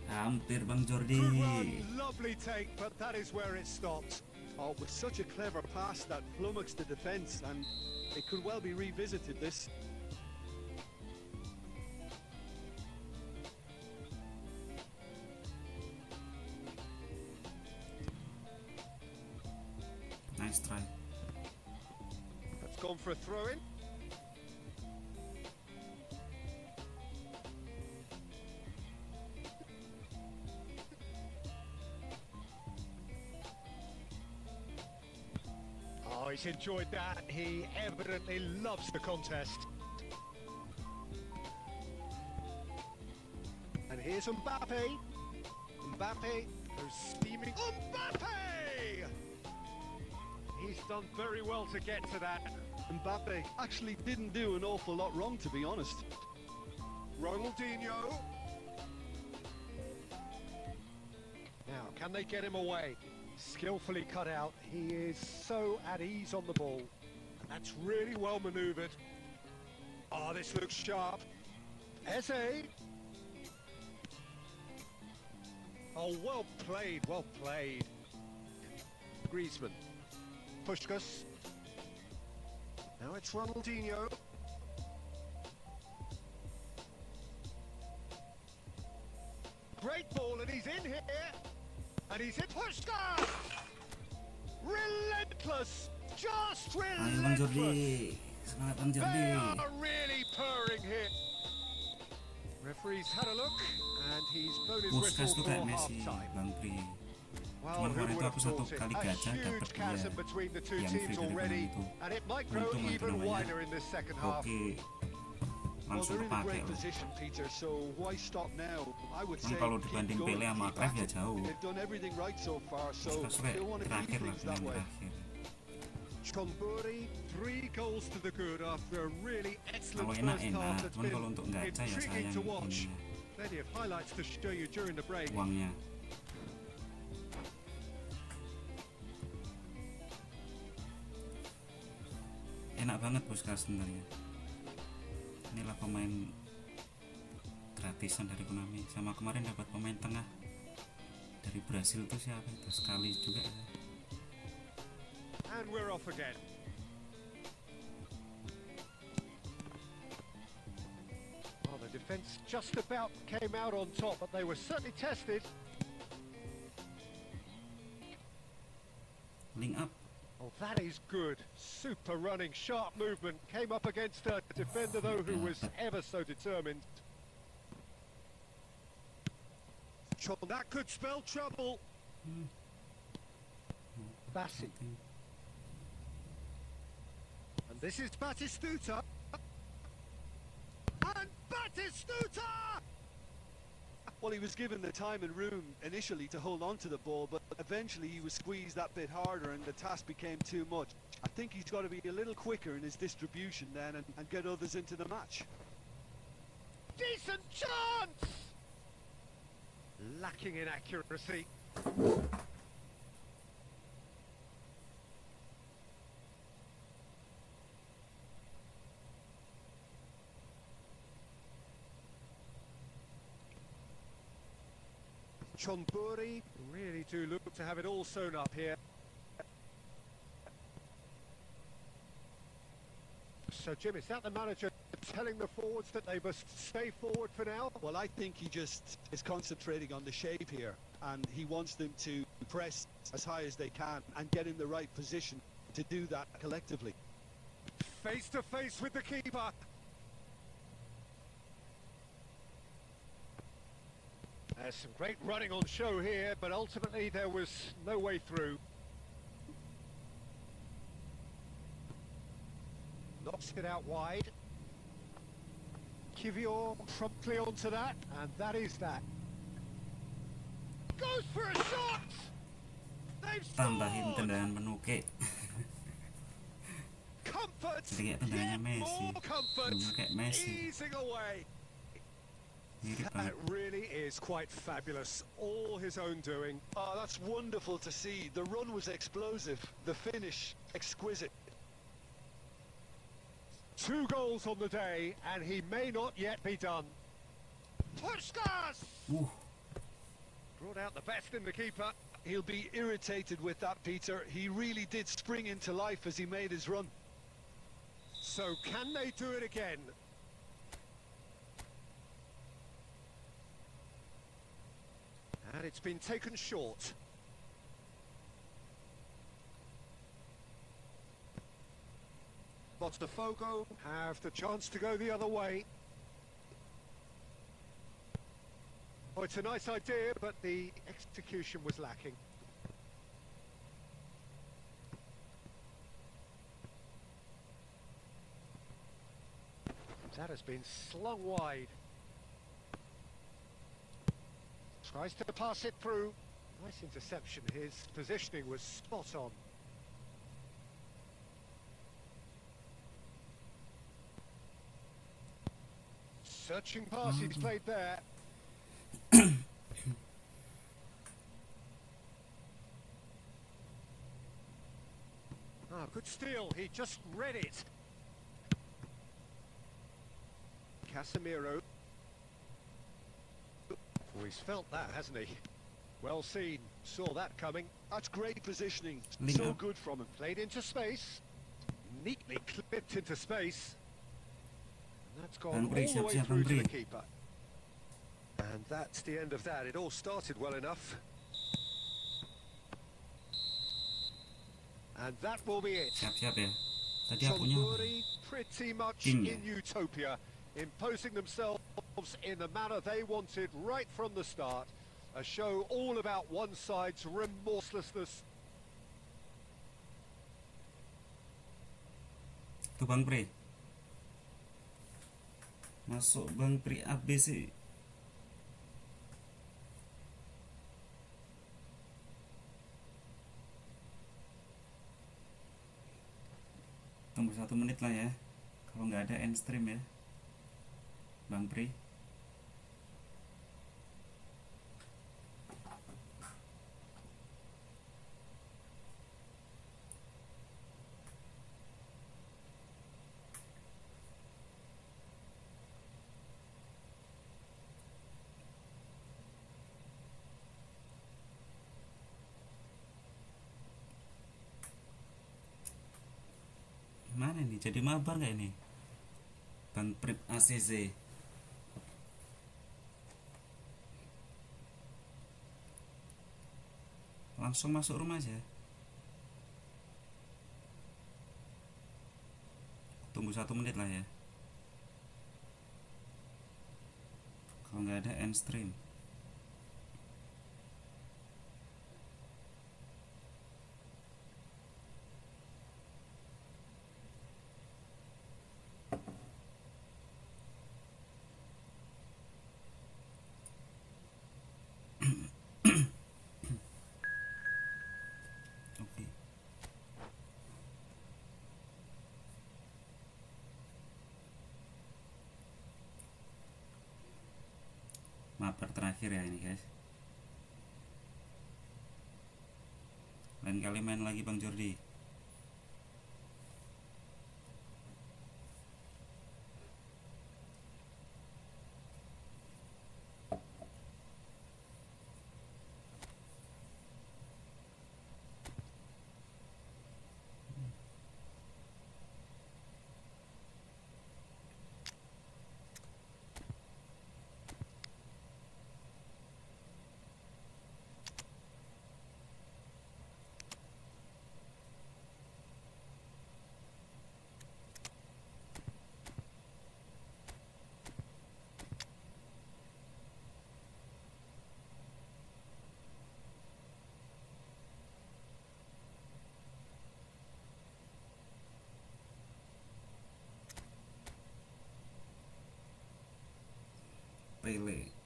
Hampir Bang Jordi.
Good run, lovely take, but that is where it stopped.
Oh, it was such a clever pass that flummoxed the defence, and it could well be revisited, this.
Nice try.
That's gone for a throw-in. Oh, he's enjoyed that. He evidently loves the contest. And here's Mbappe. Mbappe goes steaming. Mbappe! He's done very well to get to that.
Mbappe actually didn't do an awful lot wrong, to be honest.
Ronaldinho. Now, can they get him away? Skillfully cut out. He is so at ease on the ball. That's really well manoeuvred. Oh, this looks sharp. Eze. Oh, well played, well played. Griezmann. Pushkas. Now it's Ronaldinho. Great ball, and he's in here. And he's hit Pushkas! Relentless! Just
Ayo Bang
relentless!
Jordi. Semangat Bang
They
Jordi.
are really purring here. Referee's had a look, and he's blown his
Puskas
whistle
tuh
for
kayak Messi,
half-time.
Bang Pri.
Well,
Cuman
who
kemarin
would
itu
have
aku satu
thought it?
kali
A
gacha dapat
huge chasm
dia
between the two
yang
teams
free dari
already,
itu.
and it might grow
Untung
even
namanya
wider in the second half.
Oke,
Well,
langsung
they're in a
kepake
great
loh.
position, Peter, so why stop now? I would
Cuman
say
kalau
keep
dibanding
going,
Pele sama
keep
Cruyff
at
ya
it.
jauh.
They've done everything right so far, so
Puskas tuh kayak
they want to keep
terakhir lah,
things that
yang
way.
terakhir.
Chonburi, 3 goals to the good after a really excellent
Kalau enak
first
enak,
half that's
cuman
been
kalau untuk gacha ya
intriguing
sayang
to watch.
ininya,
Plenty of highlights to show you during the break.
uangnya. Enak banget Puskas sebenarnya. Inilah pemain gratisan dari Konami. Sama kemarin dapat pemain tengah dari Brasil tuh siapa itu, sekali juga.
And we're off again. Well, the defence just about came out on top, but they were certainly tested.
Link up.
Oh, that is good. Super running, sharp movement. Came up against a defender, though, who was ever so determined. That could spell trouble. Bassi. And this is Batistuta. And Batistuta!
Well, he was given the time and room initially to hold on to the ball, but eventually he was squeezed that bit harder and the task became too much. I think he's got to be a little quicker in his distribution then and get others into the match.
Decent chance! Lacking in accuracy. Chonburi really do look to have it all sewn up here. So, Jim, is that the manager telling the forwards that they must stay forward for now?
Well, I think he just is concentrating on the shape here, and he wants them to press as high as they can and get in the right position to do that collectively.
Face to face with the keeper. There's some great running on show here, but ultimately there was no way through. Knocks it out wide. Kivior promptly onto that, and that is that. Goes for a shot! They've
Tambahin
scored!
tendangan penuke.
Comfort!
Jadi kayak tendangannya
Yet
Messi.
more comfort!
Cuma kayak Messi.
Easing away!
Mirip
That
banget.
really is quite fabulous. All his own doing.
Oh, that's wonderful to see. The run was explosive, the finish exquisite.
2 goals on the day, and he may not yet be done. Pushkas! Brought out the best in the keeper.
He'll be irritated with that, Peter. He really did spring into life as he made his run.
So can they do it again? And it's been taken short. Botafogo have the chance to go the other way. Oh, it's a nice idea, but the execution was lacking. That has been slung wide. Tries to pass it through. Nice interception. His positioning was spot on. Searching pass he's played there. Ah, good steal. He just read it. Casemiro. Oh, he's felt that, hasn't he? Well seen. Saw that coming.
That's great positioning.
Lina.
So good from him.
Played into space. Neatly clipped into space. And that's gone all
Bang,
the way
siap-siap,
through to
Bang,
the keeper. And that's the end of that. It all started well enough. And that will be it.
Siap-siap ya. Tadi akunya
Chonburi pretty much
Tim.
in utopia, imposing themselves in the manner they wanted right from the start. A show all about one side's remorselessness.
tuh Bang Pri. Masuk Bang Pri ABC. Tunggu 1 menit lah ya. Kalau nggak ada end stream ya, Bang Pri. Mana nih? Jadi mabar nggak ini? Bang Prip ACZ. Langsung masuk rumah aja. tunggu 1 menit lah ya. Kalau nggak ada end stream. Oke. Maper terakhir ya ini guys. Lain kali main lagi Bang Jordi. Pele.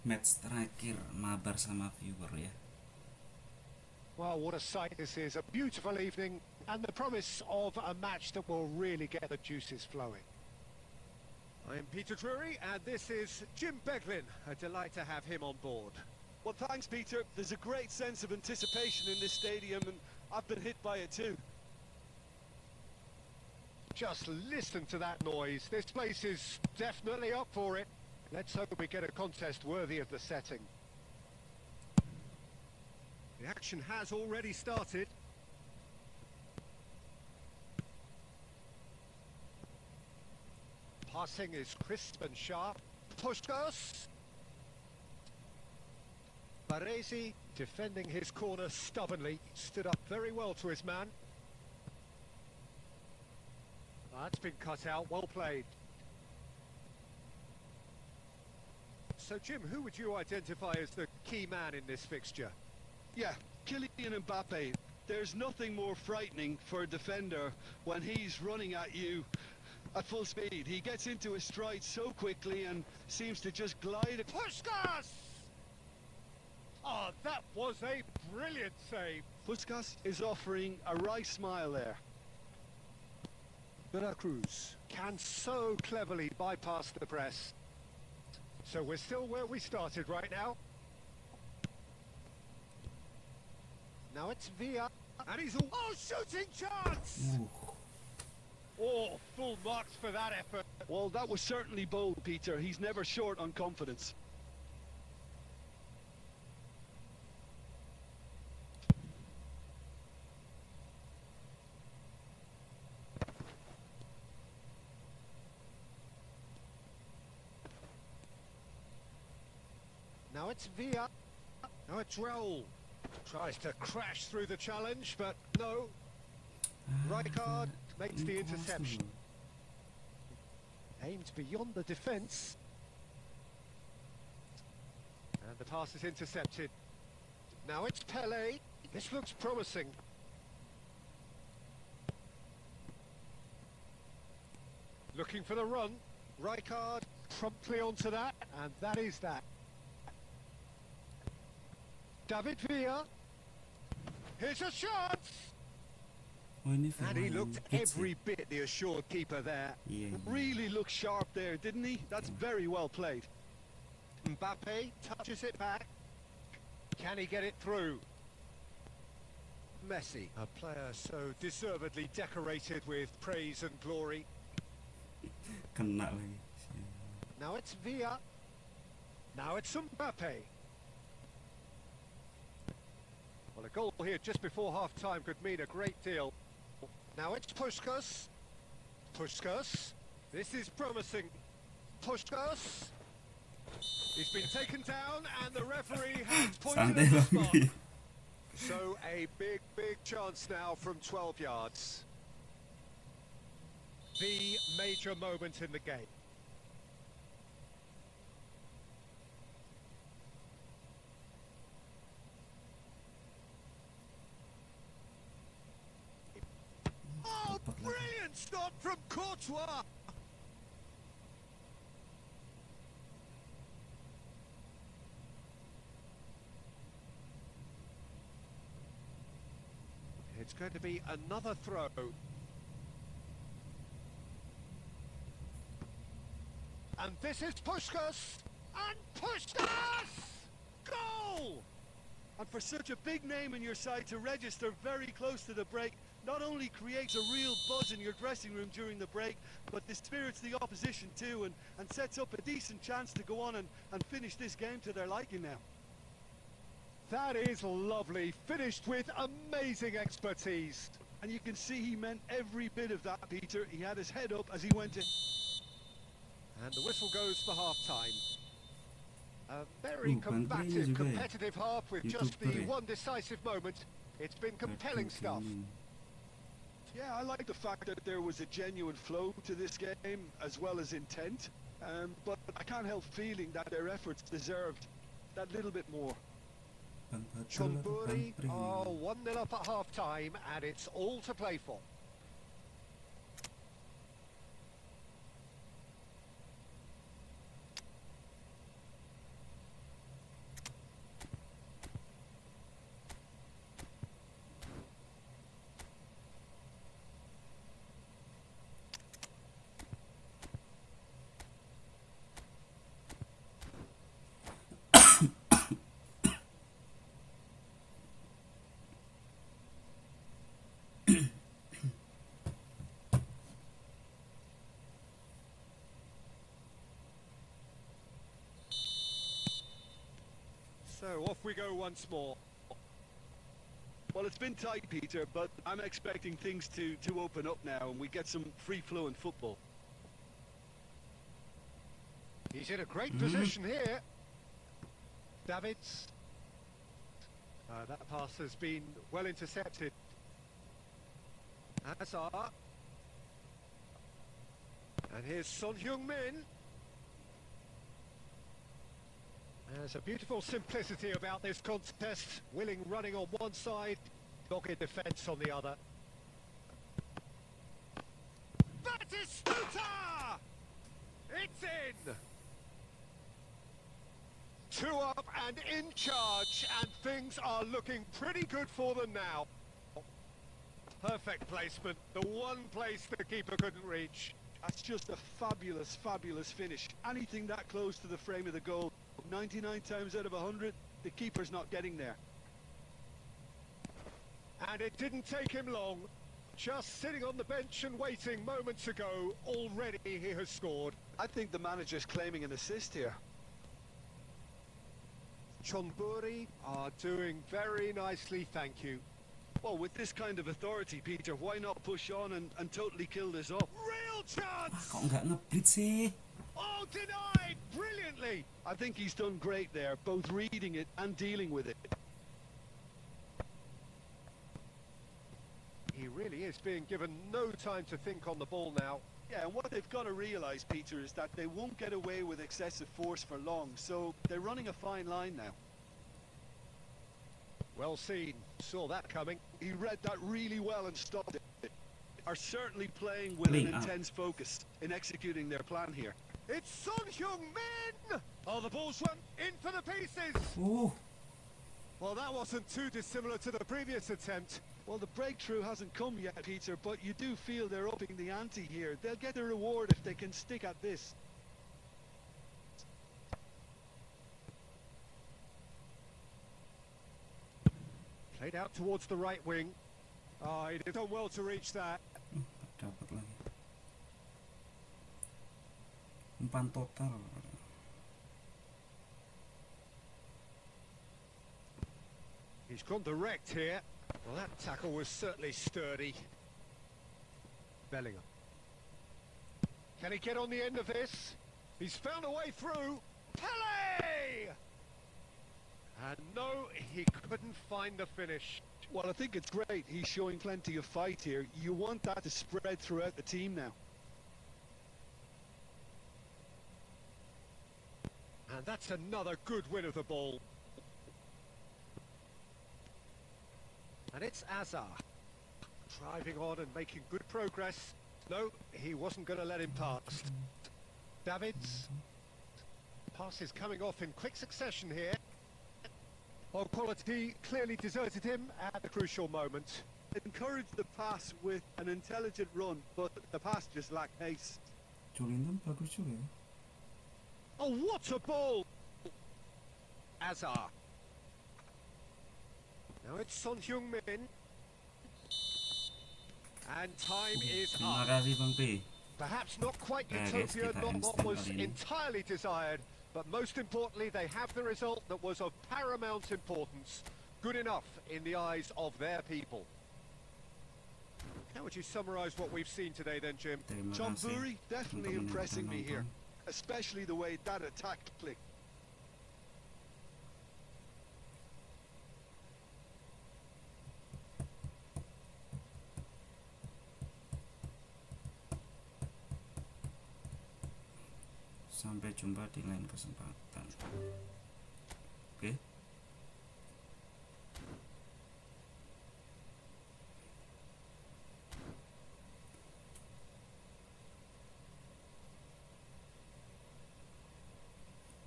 Match terakhir mabar sama viewer ya.
Well, what a sight this is. A beautiful evening and the promise of a match that will really get the juices flowing. I'm Peter Drury and this is Jim Beglin. A delight to have him on board.
Well, thanks, Peter. There's a great sense of anticipation in this stadium, and I've been hit by it too.
Just listen to that noise. This place is definitely up for it. Let's hope we get a contest worthy of the setting. The action has already started. Passing is crisp and sharp. Pushkas. Baresi defending his corner stubbornly. Stood up very well to his man. That's been cut out. Well played. So, Jim, who would you identify as the key man in this fixture?
Yeah, Kylian Mbappe. There's nothing more frightening for a defender when he's running at you at full speed. He gets into his stride so quickly and seems to just glide.
Pushkas! Oh, that was a brilliant save.
Puskas is offering a right smile there.
Veracruz can so cleverly bypass the press. So we're still where we started right now. Now it's Villa, and he's all... Oh, shooting chance!
Ooh.
Oh, full marks for that effort.
Well, that was certainly bold, Peter. He's never short on confidence.
Now it's Villa. Now it's Raul. Tries to crash through the challenge, but no. Rijkaard makes the interception. Aimed beyond the defence. And the pass is intercepted. Now it's Pele. This looks promising. Looking for the run. Rijkaard promptly onto that, and that is that. David Villa. Here's a chance!
Oh, ini
And he
Firman
looked
Hits
every
ya?
bit the assured keeper there.
Iya, iya.
Really looked sharp there, didn't he? That's very well played.
Mbappe touches it back. Can he get it through? Messi, a player so deservedly decorated with praise and glory.
Kena lagi.
Now it's Villa. Now it's Mbappe. Well, a goal here just before half-time could mean a great deal. Now it's Puskas. Puskas. This is promising. Puskas. He's been taken down and the referee has pointed at the spot. So a big chance now from 12 yards. The major moment in the game. Oh, brilliant stop from Courtois! It's going to be another throw. And this is Puskas! And Puskas! Goal!
And for such a big name in your side to register very close to the break, not only creates a real buzz in your dressing room during the break, but dispirits the opposition too, and sets up a decent chance to go on and finish this game to their liking now.
That is lovely, finished with amazing expertise.
And you can see he meant every bit of that, Peter. He had his head up as he went in.
And the whistle goes for half-time. A very combative, competitive half with just the one decisive moment. It's been compelling stuff.
Yeah, I like the fact that there was a genuine flow to this game, as well as intent. But I can't help feeling that their efforts deserved that little bit more.
Chonburi are 1-0 up at half-time, and it's all to play for. So off we go once more.
Well, it's been tight, Peter, but I'm expecting things to open up now and we get some free-flowing football.
He's in a great position here. Davids. That pass has been well intercepted. Hazard. And here's Son Heung-min. There's a beautiful simplicity about this contest. Willing running on one side, dogged defence on the other. Batistuta! It's in! 2 up and in charge, and things are looking pretty good for them now. Perfect placement, the one place the keeper couldn't reach.
That's just a fabulous, fabulous finish. Anything that close to the frame of the goal, 99 times out of 100, the keeper's not getting there.
And it didn't take him long. Just sitting on the bench and waiting moments ago, already he has scored.
I think the manager's claiming an assist here.
Chonburi are doing very nicely, thank you.
Well, with this kind of authority, Peter, why not push on and totally kill this off?
Real chance!
Kok nggak ngeblitz sih?
Oh, denied! Brilliantly!
I think he's done great there, both reading it and dealing with it.
He really is being given no time to think on the ball now.
Yeah, and what they've got to realise, Peter, is that they won't get away with excessive force for long, so they're running a fine line now.
Well seen. Saw that coming.
He read that really well and stopped it. Are certainly playing with an intense focus in executing their plan here.
It's Son Heung-min! Oh, the ball's run in for the pieces!
Oh,
Well, that wasn't too dissimilar to the previous attempt.
Well, the breakthrough hasn't come yet, Peter, but you do feel they're upping the ante here. They'll get a reward if they can stick at this.
Played out towards the right wing.
Oh, he did done well to reach that.
Dapat lagi. Umpan total.
He's gone direct here. Well, that tackle was certainly sturdy. Bellingham. Can he get on the end of this? He's found a way through. Pele! And no, he couldn't find the finish.
Well, I think it's great. He's showing plenty of fight here. You want that to spread throughout the team now.
And that's another good win of the ball. And it's Azar. Driving on and making good progress. No, he wasn't going to let him pass. Davids. Pass is coming off in quick succession here. Oh, quality clearly deserted him at the crucial moment.
Encouraged the pass with an intelligent run, but the pass just lacked pace.
Julian bagus juga ya.
Oh, what a ball! Azar. Now it's Son Heung-min. And time is
Terima
up.
kasih Bang P.
Perhaps not quite
Guys,
utopia,
kita
not what
instant
was
kali ini.
entirely desired, but most importantly, they have the result that was of paramount importance. Good enough in the eyes of their people. How would you summarise what we've seen today then, Jim?
Terima
John
kasih
Bury definitely
teman-teman yang
impressing
sudah
me here,
nonton.
especially the way that attack clicked.
Sampai jumpa di lain kesempatan. Oke.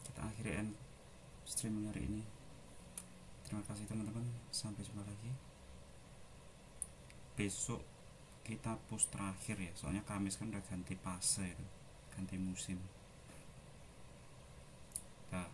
Kita akhiri end streaming hari ini. Terima kasih teman-teman. Sampai jumpa lagi. Besok kita push terakhir ya. Soalnya Kamis kan udah ganti fase itu. Ganti musim. Dah.